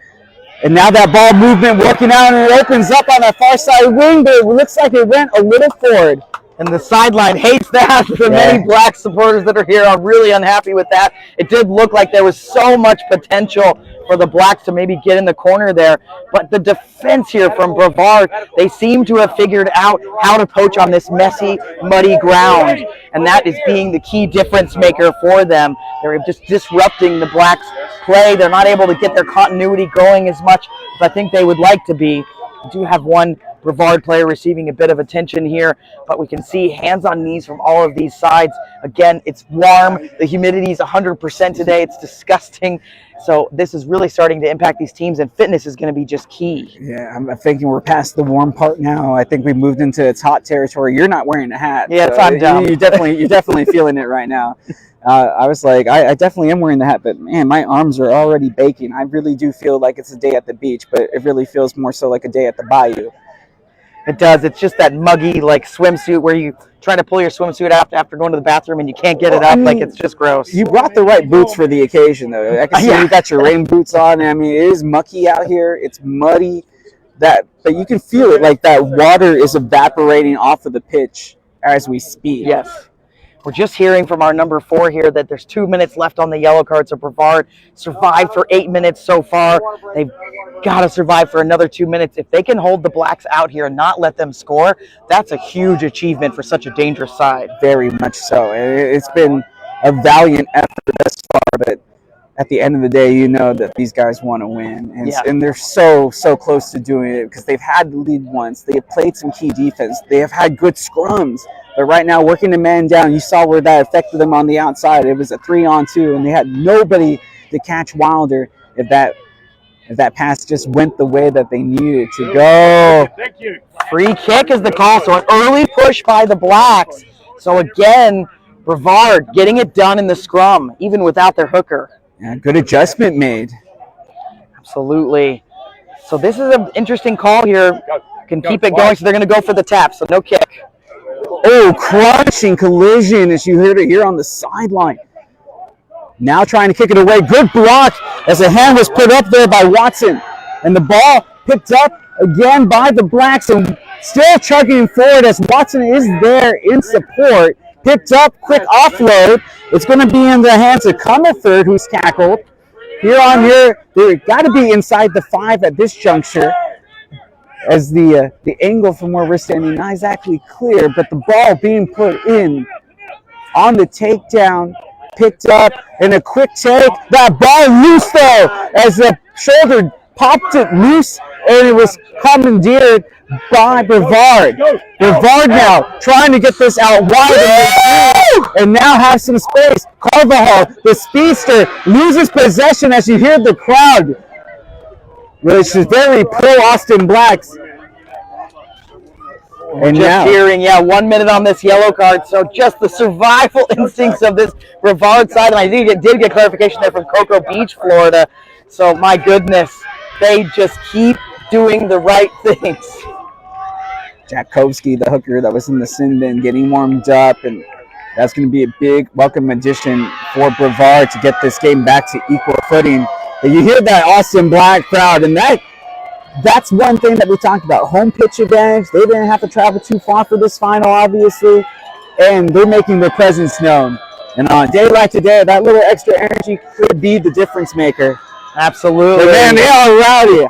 And now that ball movement working out, and it opens up on that far side wing, but it looks like it went a little forward. And the sideline hates that. The many Black supporters that are here are really unhappy with that. It did look like there was so much potential for the Blacks to maybe get in the corner there. But the defense here from Brevard, they seem to have figured out how to poach on this messy, muddy ground. And that is being the key difference maker for them. They're just disrupting the Blacks' play. They're not able to get their continuity going as much as I think they would like to be. We do have one Brevard player receiving a bit of attention here, but we can see hands on knees from all of these sides. Again, it's warm. The humidity is 100% today. It's disgusting. So this is really starting to impact these teams, and fitness is going to be just key. Yeah, I'm thinking we're past the warm part now. I think we moved into its hot territory. You're not wearing a hat. Yeah, so I'm dumb. You're definitely feeling it right now. I was like, I definitely am wearing the hat, but man, my arms are already baking. I really do feel like it's a day at the beach, but it really feels more so like a day at the bayou. It does. It's just that muggy, like, swimsuit where you try to pull your swimsuit out after going to the bathroom and you can't get it up. Like, it's just gross. You brought the right boots for the occasion, though. I can see you got your rain boots on. I mean, it is mucky out here. It's muddy. But you can feel it, like that water is evaporating off of the pitch as we speak. Yes. We're just hearing from our number 4 here that there's 2 minutes left on the yellow card. So Brevard survived for 8 minutes so far. They've got to survive for another 2 minutes. If they can hold the Blacks out here and not let them score, that's a huge achievement for such a dangerous side. Very much so. It's been a valiant effort thus far, but at the end of the day, you know that these guys want to win. And they're so close to doing it because they've had the lead once. They have played some key defense. They have had good scrums. But right now, working the man down, you saw where that affected them on the outside. It was a 3-on-2, and they had nobody to catch Wilder if that pass just went the way that they needed to go. Thank you. Free kick is the call, so an early push by the Blacks. So again, Brevard getting it done in the scrum, even without their hooker. Yeah, good adjustment made. Absolutely. So this is an interesting call here. Can keep it going, so they're going to go for the tap, so no kick. Oh, crunching collision as you heard it here on the sideline. Now trying to kick it away. Good block as a hand was put up there by Watson. And the ball picked up again by the Blacks and still chugging forward as Watson is there in support. Picked up, quick offload. It's going to be in the hands of Comerford, who's tackled. Here, they got to be inside the 5 at this juncture, as the angle from where we're standing not exactly clear, but the ball being put in on the takedown, picked up, and a quick take. That ball loose, though, as the shoulder popped it loose, and it was commandeered by Brevard. Brevard now trying to get this out wide, and now have some space. Carvajal, the speedster, loses possession as you hear the crowd, which is very pro-Austin Blacks. And just hearing, 1 minute on this yellow card, so just the survival instincts of this Brevard side, and I did get clarification there from Cocoa Beach, Florida, so my goodness, they just keep doing the right things. Jackowski, the hooker that was in the sin bin, getting warmed up, and that's going to be a big welcome addition for Brevard to get this game back to equal footing. But you hear that Austin Black crowd, and that's one thing that we talked about. Home pitch advantage. They didn't have to travel too far for this final, obviously, and they're making their presence known. And on a day like today, that little extra energy could be the difference maker. Absolutely. But man, they are rowdy.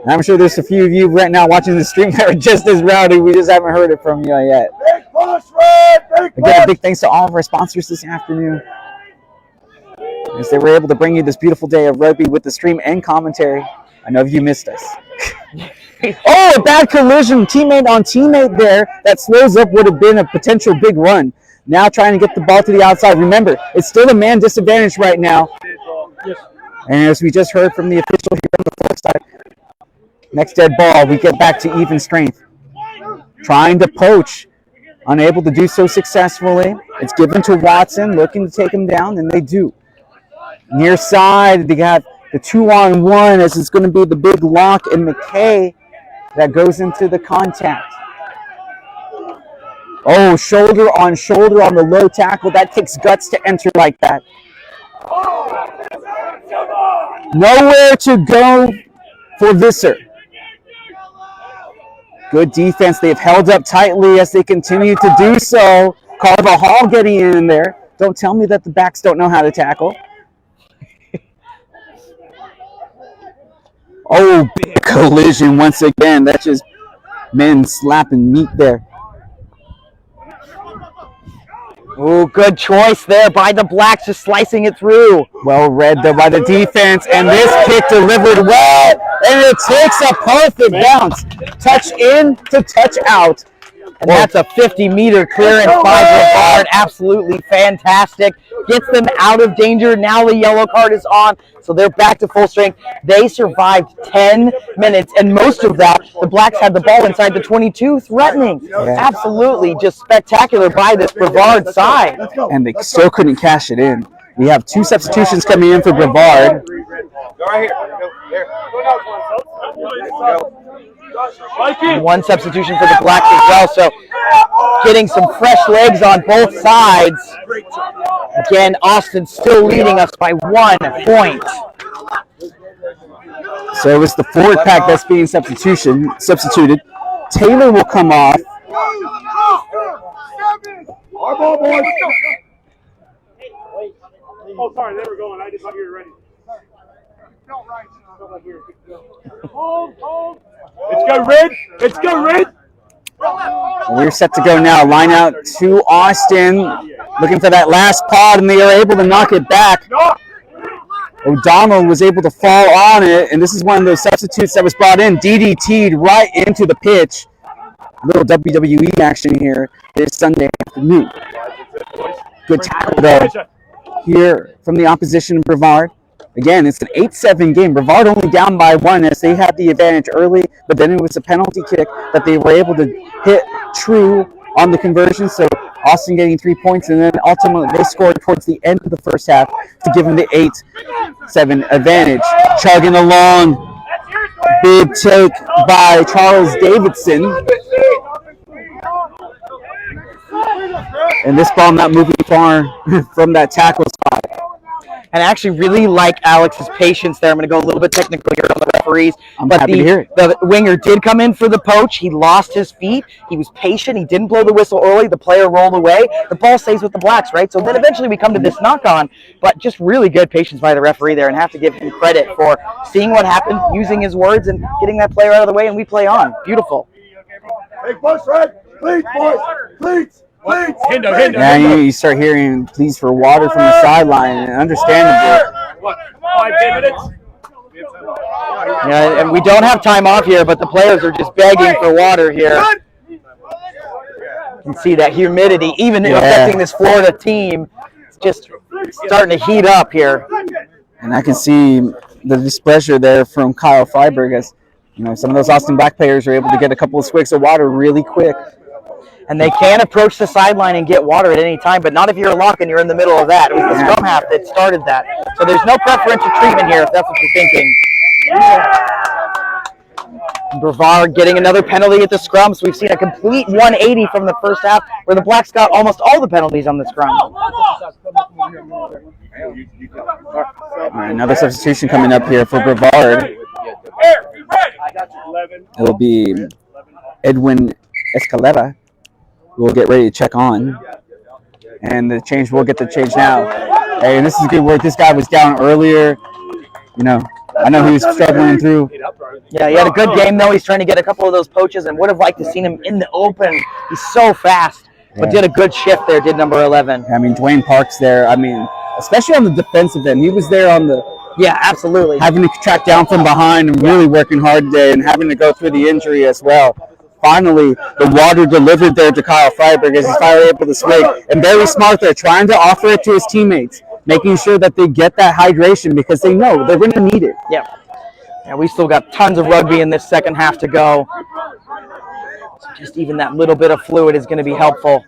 I'm sure there's a few of you right now watching the stream that are just as rowdy. We just haven't heard it from you yet. Again, a big thanks to all of our sponsors this afternoon, as they were able to bring you this beautiful day of rugby with the stream and commentary. I know you missed us. Oh, a bad collision, teammate on teammate there. That slows up would have been a potential big run. Now trying to get the ball to the outside. Remember, it's still a man disadvantage right now. And as we just heard from the official here on the far side, next dead ball, we get back to even strength. Trying to poach, unable to do so successfully. It's given to Watson, looking to take him down, and they do. Near side, they got the 2-on-1 as it's going to be the big lock and McKay that goes into the contact. Oh, shoulder on the low tackle. That takes guts to enter like that. Nowhere to go for Visser. Good defense. They've held up tightly as they continue to do so. Carver Hall getting in there. Don't tell me that the backs don't know how to tackle. Oh, big collision once again. That's just men slapping meat there. Oh, good choice there by the Blacks, just slicing it through. Well read though by the defense, and this kick delivered well, and it takes a perfect bounce. Touch in to touch out. And that's a 50-meter clearance by Brevard. Absolutely fantastic. Gets them out of danger. Now the yellow card is on, so they're back to full strength. They survived 10 minutes, and most of that, the Blacks had the ball inside the 22, threatening. Yeah. Absolutely just spectacular by this Brevard side. And they still couldn't cash it in. We have 2 substitutions coming in for Brevard. Go right here. Go there. Go. One substitution for the Blacks as well, so getting some fresh legs on both sides. Again, Austin still leading us by 1 point. So it was the forward pack that's being substituted. Taylor will come off. Our ball, boys. Oh, sorry, they were going. I just thought you were ready. Let's go, Red. Let's go, Red. We're set to go now. Line out to Austin. Looking for that last pod, and they are able to knock it back. O'Donnell was able to fall on it, and this is one of those substitutes that was brought in. DDT'd right into the pitch. A little WWE action here this Sunday afternoon. Good tackle, though, here from the opposition, Brevard. Again, it's an 8-7 game. Brevard only down by 1 as they had the advantage early, but then it was a penalty kick that they were able to hit true on the conversion. So Austin getting 3 points, and then ultimately they scored towards the end of the first half to give them the 8-7 advantage. Chugging along. Big take by Charles Davidson. And this ball not moving far from that tackle spot. And I actually really like Alex's patience there. I'm going to go a little bit technical here on the referees. I'm happy to hear it. The winger did come in for the poach. He lost his feet. He was patient. He didn't blow the whistle early. The player rolled away. The ball stays with the Blacks, right? So then eventually we come to this knock-on. But just really good patience by the referee there, and have to give him credit for seeing what happened, using his words, and getting that player out of the way, and we play on. Beautiful. Hey, boys, Red. Please, boys. Please. Yeah, you start hearing pleas for water from the sideline, and understandable. What, 5-10 minutes? Yeah, and we don't have time off here, but the players are just begging for water here. You can see that humidity, even affecting this Florida team. It's just starting to heat up here. And I can see the displeasure there from Kyle Freiberg, as some of those Austin Black players are able to get a couple of swigs of water really quick. And they can approach the sideline and get water at any time, but not if you're a lock and you're in the middle of that. It was the scrum half that started that. So there's no preferential treatment here, if that's what you're thinking. Brevard getting another penalty at the scrum, so we've seen a complete 180 from the first half, where the Blacks got almost all the penalties on the scrum. All right, another substitution coming up here for Brevard. It'll be Edwin Escalera. We'll get ready to check on. And the change, we'll get the change now. Hey, and this is good work. This guy was down earlier. I know he was struggling through. Yeah, he had a good game, though. He's trying to get a couple of those poaches and would have liked to seen him in the open. He's so fast. but did a good shift there, did number 11. I mean, Dwayne Parks there. I mean, especially on the defensive end. He was there on the absolutely. having to track down from behind and really working hard today and having to go through the injury as well. Finally, the water delivered there to Kyle Freiberg as he's finally able to swing. And very smart there, trying to offer it to his teammates, making sure that they get that hydration because they know they're going to need it. Yeah. Yeah, we still got tons of rugby in this second half to go. So just even that little bit of fluid is going to be helpful.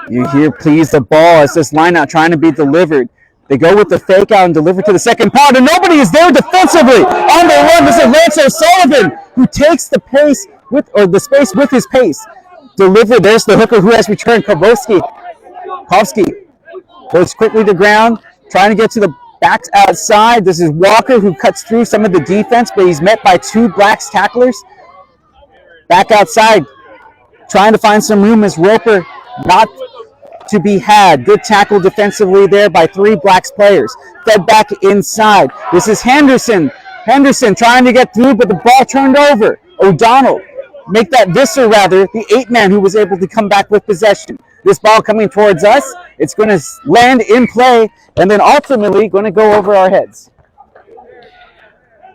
You hear please the ball as this line out trying to be delivered. They go with the fake out and deliver to the second pod, and nobody is there defensively. On the run, this is Lance O'Sullivan, who takes the pace the space with his pace. Delivered. There's the hooker who has returned. Kovsky goes quickly to ground, trying to get to the back outside. This is Walker who cuts through some of the defense, but he's met by two Blacks tacklers. Back outside, trying to find some room as Roper not to be had. Good tackle defensively there by three Blacks players. Fed back inside. This is Henderson. Henderson trying to get through, but the ball turned over. O'Donnell, Visser rather, the 8-man who was able to come back with possession. This ball coming towards us. It's going to land in play and then ultimately going to go over our heads.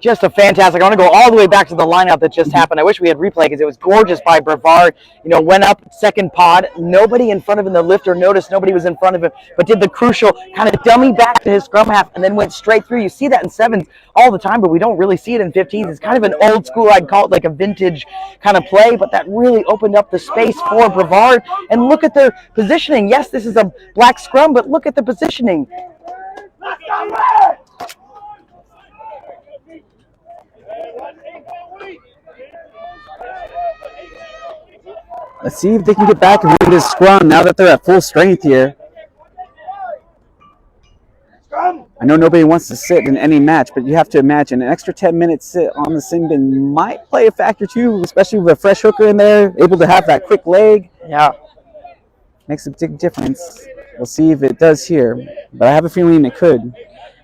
Just a fantastic. I want to go all the way back to the lineout that just happened. I wish we had replay because it was gorgeous by Brevard. Went up second pod. Nobody in front of him. The lifter noticed nobody was in front of him, but did the crucial kind of dummy back to his scrum half and then went straight through. You see that in 7s all the time, but we don't really see it in 15s. It's kind of an old school, I'd call it like a vintage kind of play, but that really opened up the space for Brevard. And look at their positioning. Yes, this is a Black scrum, but look at the positioning. Let's see if they can get back and win this scrum now that they're at full strength here. I know nobody wants to sit in any match, but you have to imagine an extra 10 minutes sit on the sin bin might play a factor too, especially with a fresh hooker in there, able to have that quick leg. Yeah. Makes a big difference. We'll see if it does here, but I have a feeling it could.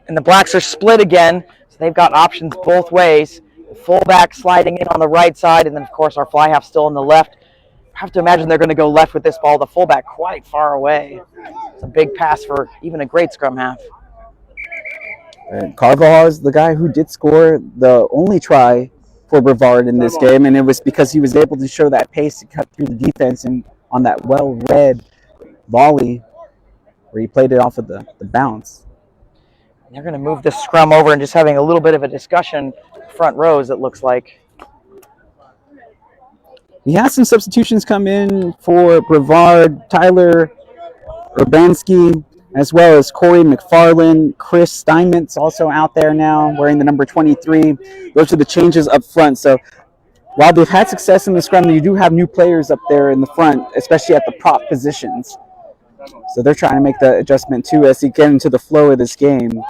And the Blacks are split again, so they've got options both ways. Fullback sliding in on the right side, and then, of course, our fly half still on the left. I have to imagine they're going to go left with this ball. The fullback quite far away. It's a big pass for even a great scrum half. Carvajal is the guy who did score the only try for Brevard in this game, and it was because he was able to show that pace to cut through the defense and on that well-read volley where he played it off of the bounce. They're going to move the scrum over and just having a little bit of a discussion front rows, it looks like. We had some substitutions come in for Brevard, Tyler Urbanski, as well as Corey McFarland. Chris Steinmetz also out there now wearing the number 23. Those are the changes up front. So while they've had success in the scrum, you do have new players up there in the front, especially at the prop positions. So they're trying to make the adjustment too as they get into the flow of this game.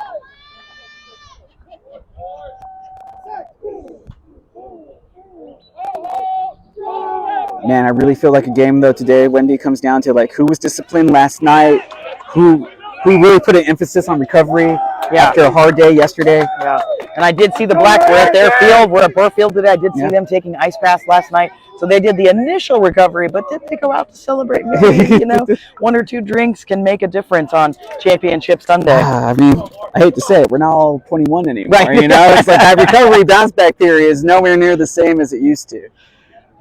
Man, I really feel like a game though today. Wendy comes down to like who was disciplined last night, who really put an emphasis on recovery after a hard day yesterday. Yeah, and I did see the Blacks were at their field. We're at Burfield today. I did see them taking ice baths last night. So they did the initial recovery, but did they go out to celebrate? Maybe, 1 or 2 drinks can make a difference on Championship Sunday. I mean, I hate to say it, we're not all 21 anymore. Right. It's like that recovery bounce back theory is nowhere near the same as it used to.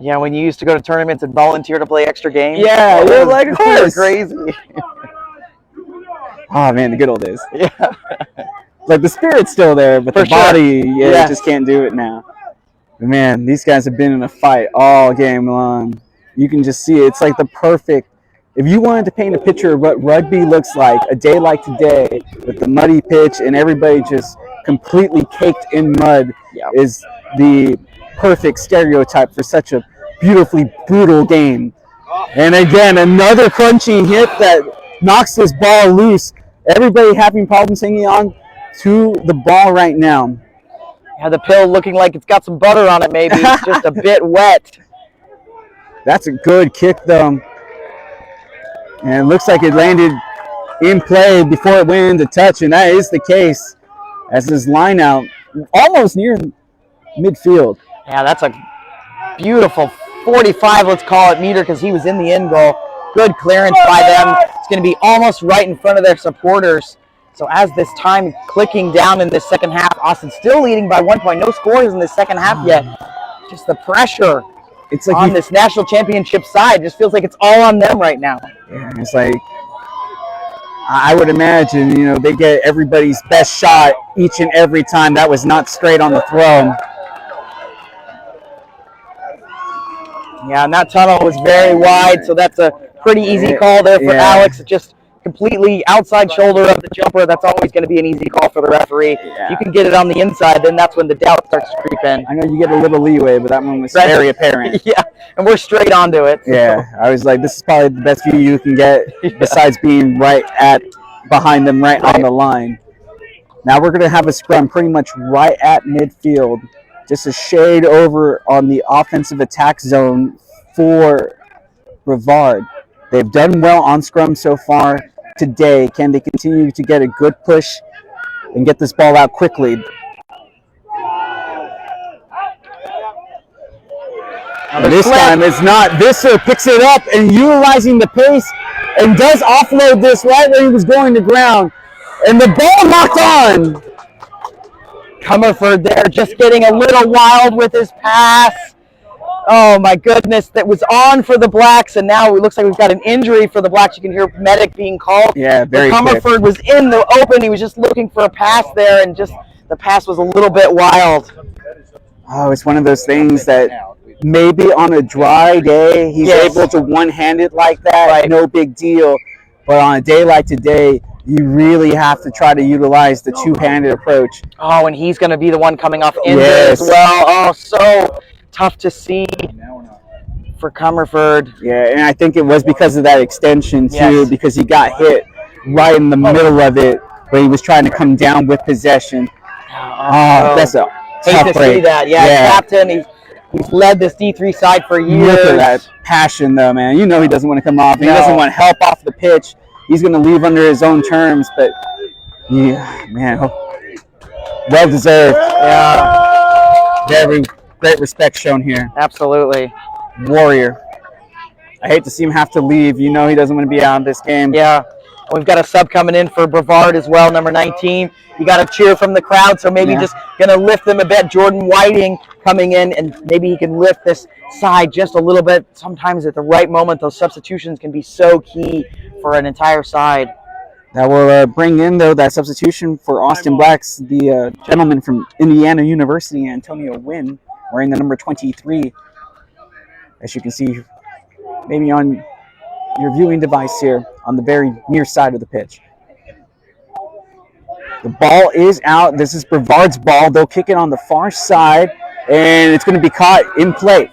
Yeah, when you used to go to tournaments and volunteer to play extra games. Yeah, it was like, of course. Crazy. Oh, man, the good old days. Yeah. Like, the spirit's still there, but the body, it just can't do it now. But, man, these guys have been in a fight all game long. You can just see it. It's like the perfect, if you wanted to paint a picture of what rugby looks like, a day like today, with the muddy pitch and everybody just completely caked in mud, is the perfect stereotype for such a beautifully brutal game. And again, another crunching hit that knocks this ball loose. Everybody having problems hanging on to the ball right now. Yeah, the pill looking like it's got some butter on it maybe. It's just a bit wet. That's a good kick though. And it looks like it landed in play before it went into touch, and that is the case as his line out almost near midfield. Yeah, that's a beautiful 45, let's call it, meter, because he was in the end goal. Good clearance by them. It's going to be almost right in front of their supporters. So as this time clicking down in this second half, Austin still leading by 1 point. No scores in the second half yet. Just the pressure it's like on this national championship side. Just feels like it's all on them right now. Yeah, it's like, I would imagine, they get everybody's best shot each and every time. That was not straight on the throw. Yeah, and that tunnel was very wide, so that's a pretty easy call there for Alex. Just completely outside shoulder of the jumper. That's always going to be an easy call for the referee. Yeah. You can get it on the inside, then that's when the doubt starts to creep in. I know you get a little leeway, but that one was very apparent. Yeah, and we're straight onto it. So. Yeah, I was like, this is probably the best view you can get besides being behind them, right on the line. Now we're going to have a scrum pretty much right at midfield. Just a shade over on the offensive attack zone for Brevard. They've done well on scrum so far today. Can they continue to get a good push and get this ball out quickly? And this time it's not. Visser picks it up and utilizing the pace and does offload this right where he was going to ground. And the ball knocked on. Comerford there just getting a little wild with his pass. Oh my goodness, that was on for the Blacks, and now it looks like we've got an injury for the Blacks. You can hear medic being called. Yeah, very quick. Comerford was in the open. He was just looking for a pass there, and just the pass was a little bit wild. Oh, it's one of those things that maybe on a dry day he's able to one-hand it like that. Right. No big deal. But on a day like today, you really have to try to utilize the two-handed approach. Oh, and he's going to be the one coming off injured as well. Oh, so tough to see for Comerford. Yeah, and I think it was because of that extension, too, because he got hit right in the middle of it where he was trying to come down with possession. Oh, that's a tough break. See that. Yeah, captain, he's led this D3 side for years. Look at that passion, though, man. You know he doesn't want to come off. He doesn't want help off the pitch. He's going to leave under his own terms, but yeah, man, well deserved. Yeah, very great respect shown here. Absolutely. Warrior. I hate to see him have to leave. You know he doesn't want to be out of this game. Yeah. We've got a sub coming in for Brevard as well, number 19. You got a cheer from the crowd, so maybe just going to lift them a bit. Jordan Whiting coming in, and maybe he can lift this side just a little bit. Sometimes at the right moment, those substitutions can be so key for an entire side. That will bring in, though, that substitution for Austin Blacks, the gentleman from Indiana University, Antonio Wynn, wearing the number 23. As you can see, maybe on your viewing device here on the very near side of the pitch. The ball is out. This is Brevard's ball. They'll kick it on the far side, and it's going to be caught in play.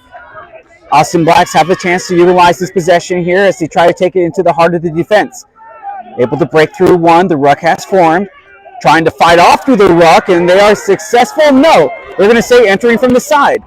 Austin Blacks have the chance to utilize this possession here as they try to take it into the heart of the defense. Able to break through one. The ruck has formed. Trying to fight off through the ruck, and they are successful. No, they're going to say entering from the side.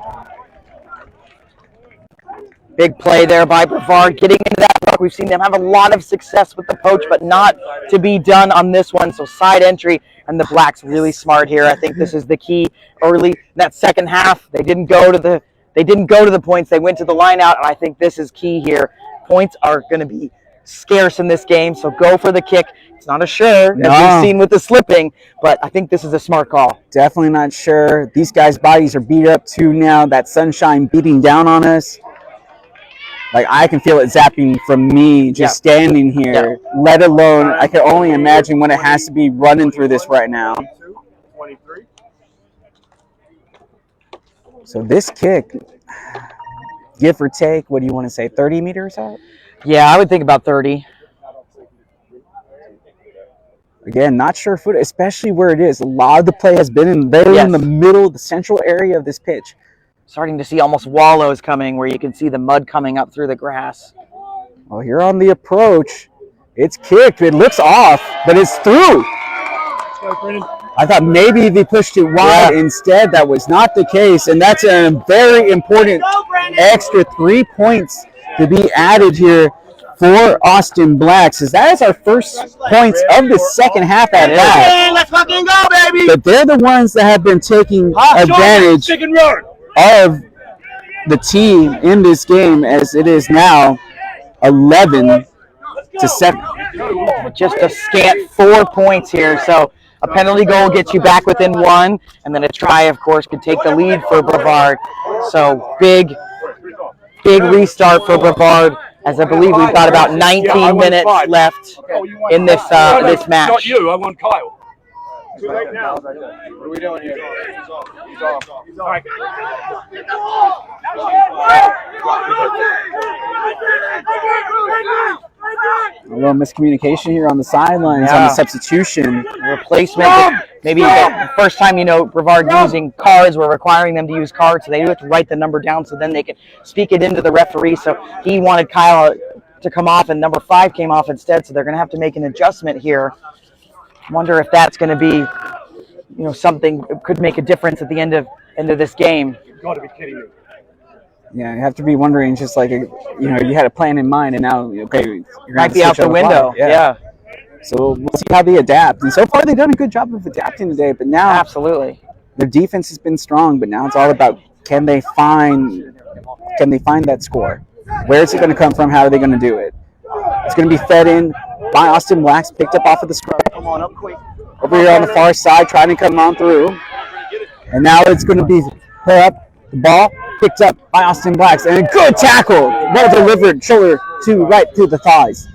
Big play there by Brevard, getting into that ruck. We've seen them have a lot of success with the poach, but not to be done on this one. So side entry, and the Blacks really smart here. I think this is the key early in that second half. They didn't go to the points. They went to the line out, and I think this is key here. Points are going to be scarce in this game, so go for the kick. It's not a sure, as we've seen with the slipping, but I think this is a smart call. Definitely not sure. These guys' bodies are beat up too now. That sunshine beating down on us. Like, I can feel it zapping from me just standing here, let alone, I can only imagine what it has to be running through this right now. So this kick, give or take, what do you want to say, 30 meters out? Yeah, I would think about 30. Again, not sure foot, especially where it is. A lot of the play has been in the middle, the central area of this pitch. Starting to see almost wallows coming where you can see the mud coming up through the grass. Well, here on the approach, it's kicked. It looks off, but it's through. I thought maybe they pushed it wide. Instead, that was not the case, and that's a very important extra 3 points to be added here for Austin Blacks, as that is our first points of the second half at that. Let's fucking go, baby! But they're the ones that have been taking advantage of the team in this game as it is now 11-7. Just a scant 4 points here. So a penalty goal gets you back within 1, and then a try, of course, could take the lead for Brevard. So big restart for Brevard, as I believe we've got about 19 minutes left in this this match. Not you, I want Kyle. What are we doing here? He's off. A little miscommunication here on the sidelines on the substitution. Replacement. Maybe the first time, Brevard using cards, we're requiring them to use cards, so they do have to write the number down so then they can speak it into the referee. So he wanted Kyle to come off, and number 5 came off instead, so they're going to have to make an adjustment here. Wonder if that's going to be, something that could make a difference at the end of this game. You've got to be kidding me. Yeah, you have to be wondering, just like, you had a plan in mind, and now, okay, you're might be out the window. Yeah. So we'll see how they adapt. And so far, they've done a good job of adapting today. But now, absolutely, their defense has been strong. But now it's all about can they find that score? Where is it going to come from? How are they going to do it? It's going to be fed in by Austin Blacks, picked up off of the scrub. Come on up quick. Over here on the far side, trying to come on through. And now it's going to be put up. The ball picked up by Austin Blacks. And a good tackle. Well delivered. Shoulder right to the thighs.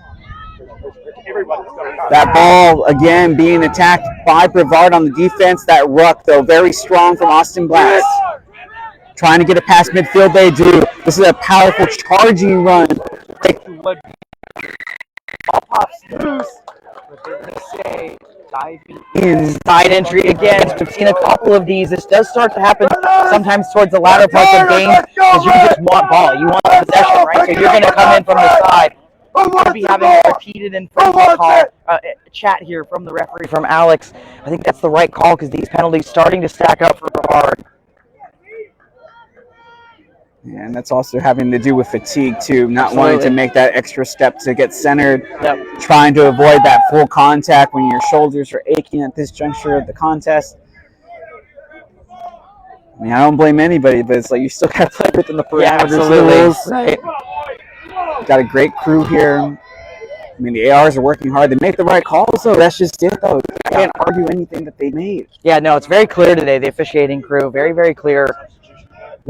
That ball, again, being attacked by Brevard on the defense. That ruck, though, very strong from Austin Blacks. Trying to get it past midfield. They do. This is a powerful charging run. Ball pops loose. But they're going to say diving in. Side entry again. We've seen a couple of these. This does start to happen sometimes towards the latter parts of games because you just want ball. You want possession, right? So you're going to come in from the side. We'll be having a repeated infringement call chat here from the referee, from Alex. I think that's the right call because these penalties starting to stack up for Brevard. And that's also having to do with fatigue, too. Not wanting to make that extra step to get centered. Yep. Trying to avoid that full contact when your shoulders are aching at this juncture of the contest. I mean, I don't blame anybody, but it's like you still got to play within the parameters of the rules. Right. Got a great crew here. I mean, the ARs are working hard. They make the right calls, though. That's just it, though. I can't argue anything that they made. Yeah, no, it's very clear today, the officiating crew. Very, very clear.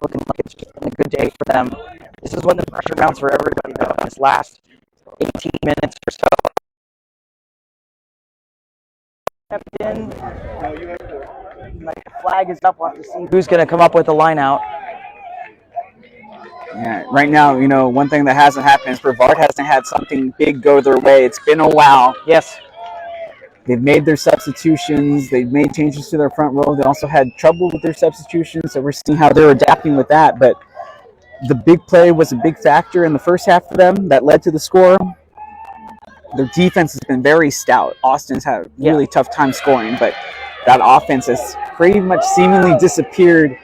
Looking like it's just been a good day for them. This is when the pressure mounts for everybody, though, in this last 18 minutes or so. Stepped in. The flag is up. We'll have to see who's going to come up with the line out. Yeah, right now, one thing that hasn't happened is Brevard hasn't had something big go their way. It's been a while. Yes. They've made their substitutions. They've made changes to their front row. They also had trouble with their substitutions, so we're seeing how they're adapting with that. But the big play was a big factor in the first half for them that led to the score. Their defense has been very stout. Austin's had a really tough time scoring, but that offense has pretty much seemingly disappeared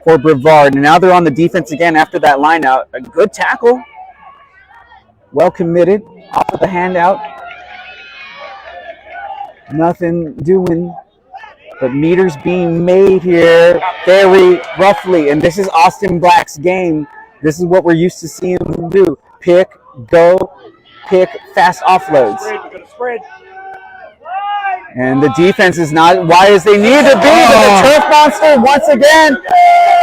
for Brevard. And now they're on the defense again after that line out. A good tackle. Well committed. Off of the handout. Nothing doing, but meters being made here very roughly. And this is Austin Black's game. This is what we're used to seeing him do. Pick, go, pick, fast offloads. And the defense is not wide as they need to be, but the turf monster once again.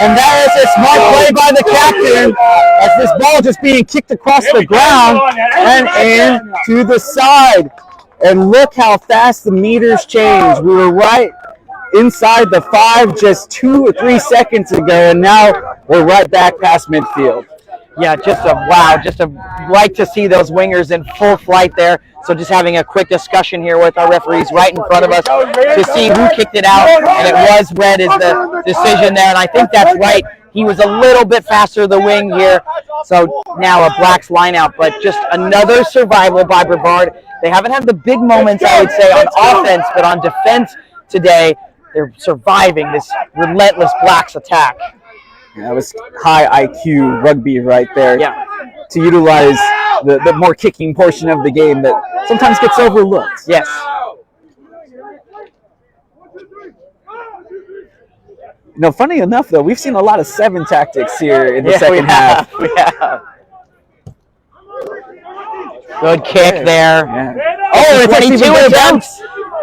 And that is a smart play by the captain as this ball just being kicked across the ground and in to the side. And look how fast the meters change. We were right inside the 5 just 2 or 3 seconds ago, and now we're right back past midfield. Yeah, just a wow. Just like to see those wingers in full flight there. So just having a quick discussion here with our referees right in front of us to see who kicked it out, and it was red as the decision there, and I think that's right. He was a little bit faster the wing here, so now a Blacks line out, but just another survival by Brevard. They haven't had the big moments, I would say, on offense, but on defense today, they're surviving this relentless Blacks attack. Yeah, that was high IQ rugby right there. Yeah. To utilize the more kicking portion of the game that sometimes gets overlooked. Yes. Funny enough, though, we've seen a lot of 7 tactics here in the second half. We have. Good kick there. Yeah. Oh, it's 22 attempts.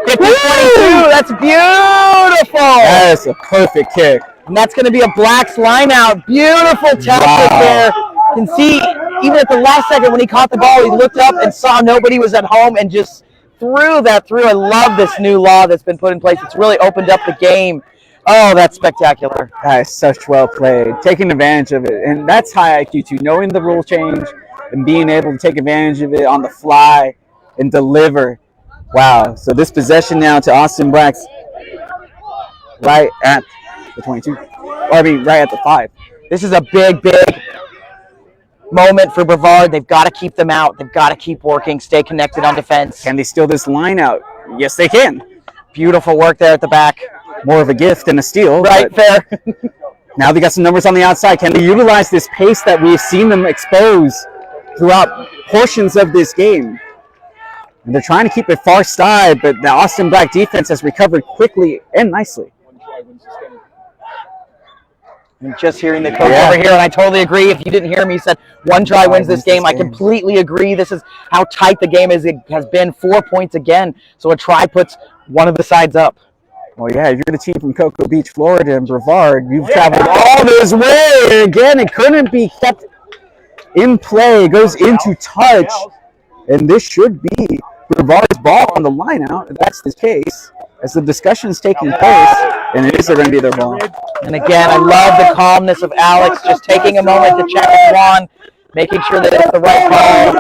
50-22. That's beautiful. That is a perfect kick. And that's going to be a Blacks line out. Beautiful tactic there. You can see, even at the last second when he caught the ball, he looked up and saw nobody was at home and just threw that through. I love this new law that's been put in place. It's really opened up the game. Oh, that's spectacular. That is such well played. Taking advantage of it. And that's high IQ, too. Knowing the rule change and being able to take advantage of it on the fly and deliver. Wow. So this possession now to Austin Blacks right at the 22. Right at the 5. This is a big moment for Brevard. They've got to keep them out. They've got to keep working, stay connected on defense. Can they steal this line out? Yes, they can. Beautiful work there at the back. More of a gift than a steal. Right, fair. Now they got some numbers on the outside. Can they utilize this pace that we've seen them expose throughout portions of this game? And they're trying to keep it far side, but the Austin Black defense has recovered quickly and nicely. I'm just hearing the coach over here, and I totally agree. If you didn't hear me, he said 1 try wins this game. I completely agree. This is how tight the game is. It has been 4 points again, so a try puts one of the sides up. Well, yeah, if you're the team from Cocoa Beach, Florida, and Brevard, you've traveled all this way. Again, it couldn't be kept in play. It goes into touch, and this should be Brevard's ball on the line out. If that's the case, as the discussion's taking place, and it is going to be their ball. And again, I love the calmness of Alex, just taking a moment to check with Juan, making sure that it's the right call.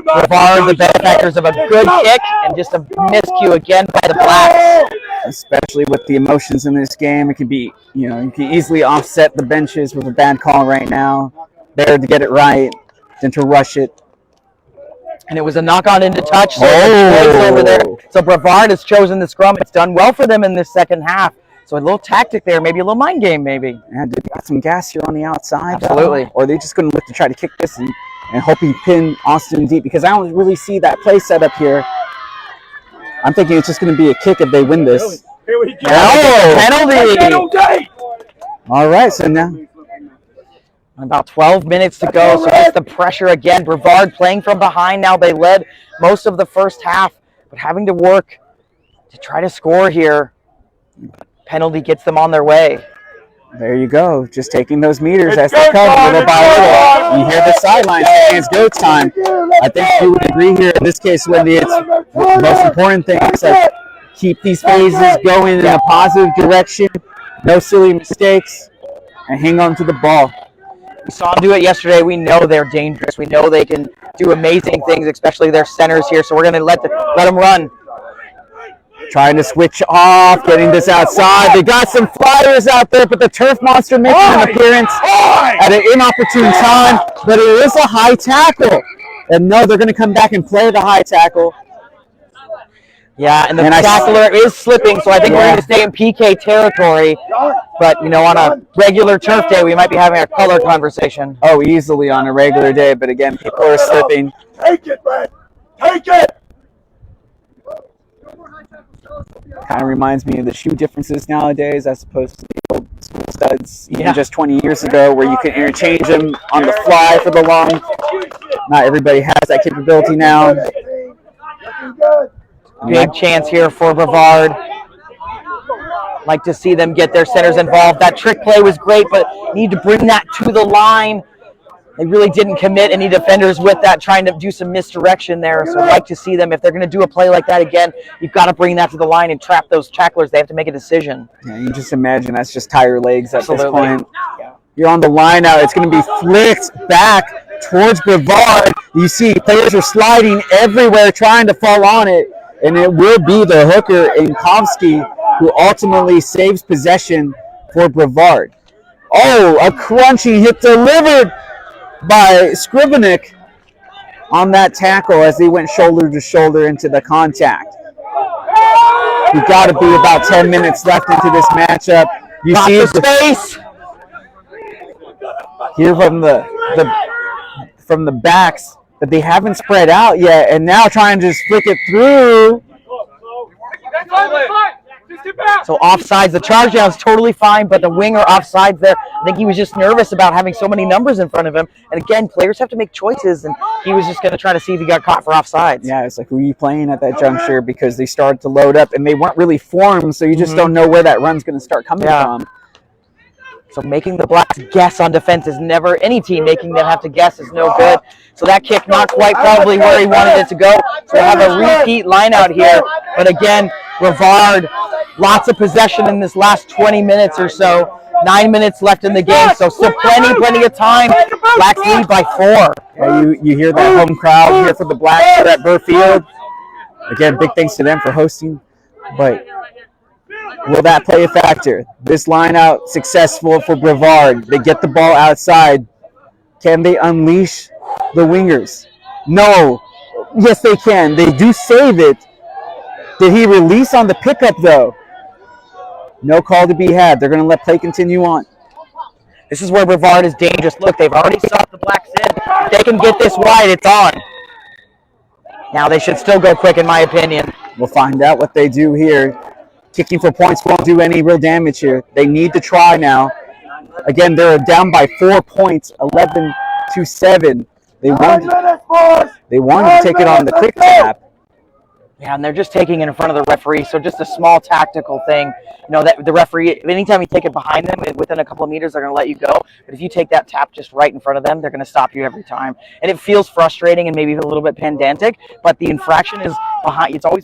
Brevard, the benefactors of a good kick, and just a miscue again by the Blacks. Especially with the emotions in this game, it can be, you can easily offset the benches with a bad call right now. Better to get it right than to rush it. And it was a knock-on into touch, so over there. So Brevard has chosen the scrum. It's done well for them in this second half. So a little tactic there, maybe a little mind game, maybe. Yeah, did they got some gas here on the outside? Absolutely. Or are they just going to look to try to kick this and hope he pin Austin deep? Because I don't really see that play set up here. I'm thinking it's just going to be a kick if they win this. Here we go. Penalty. All right, so now about 12 minutes to go, so that's the pressure again. Brevard playing from behind now. They led most of the first half, but having to work to try to score here. Penalty gets them on their way. There you go. Just taking those meters as they come little by little. You hear the sidelines saying it's go time. I think we would agree here in this case, Wendy, it's the most important thing is that keep these phases going in a positive direction. No silly mistakes. And hang on to the ball. We saw them do it yesterday. We know they're dangerous. We know they can do amazing things, especially their centers here. So we're going to let them run. Trying to switch off, getting this outside. They got some flyers out there, but the Turf Monster making an appearance at an inopportune time. But it is a high tackle. And no, they're going to come back and play the high tackle. Yeah, and the tackler is slipping, so I think we're going to stay in PK territory. But, on a regular turf day, we might be having a color conversation. Oh, easily on a regular day. But again, people are slipping. Take it, man. Take it. Kind of reminds me of the shoe differences nowadays as opposed to the old school studs even just 20 years ago where you can interchange them on the fly for the long. Not everybody has that capability now. Big chance here for Brevard. Like to see them get their centers involved. That trick play was great, but need to bring that to the line. They really didn't commit any defenders with that, trying to do some misdirection there. So I'd like to see them, if they're going to do a play like that again, you've got to bring that to the line and trap those tacklers. They have to make a decision. Yeah, you just imagine that's just tire legs at Absolutely. This point. You're on the line now. It's going to be flicked back towards Brevard. You see players are sliding everywhere trying to fall on it. And it will be the hooker, Inkovsky, who ultimately saves possession for Brevard. Oh, a crunching hit delivered by Skrivenik on that tackle as they went shoulder to shoulder into the contact. We've got to be about 10 minutes left into this matchup. You see the space here from the backs that they haven't spread out yet, and now trying to just flick it through. So offsides, the charge down is totally fine, but the winger offsides there. I think he was just nervous about having so many numbers in front of him. And again, players have to make choices, and he was just going to try to see if he got caught for offsides. Yeah, it's like, who are you playing at that juncture? Because they started to load up, and they weren't really formed, so you just don't know where that run's going to start coming from. So making the Blacks guess on defense is never, any team making them have to guess is no good. So that kick not quite probably where he wanted it to go. So we'll have a repeat line out here. But again, Brevard, lots of possession in this last 20 minutes or so. 9 minutes left in the game, so still plenty of time. Blacks lead by 4. Yeah, you hear that home crowd here for the Blacks at Burfield. Again, big thanks to them for hosting. But will that play a factor? This line out successful for Brevard. They get the ball outside. Can they unleash the wingers? No. Yes, they can. They do save it. Did he release on the pickup, though? No call to be had. They're going to let play continue on. This is where Brevard is dangerous. Look, they've already sucked the Blacks in. If they can get this wide, it's on. Now they should still go quick, in my opinion. We'll find out what they do here. Kicking for points won't do any real damage here. They need to try now. Again, they're down by 4 points, 11-7. They wanted to take it on the quick tap. Yeah, and they're just taking it in front of the referee, so just a small tactical thing. You know, that the referee, anytime you take it behind them, within a couple of meters, they're going to let you go. But if you take that tap just right in front of them, they're going to stop you every time. And it feels frustrating and maybe a little bit pedantic, but the infraction is behind. It's always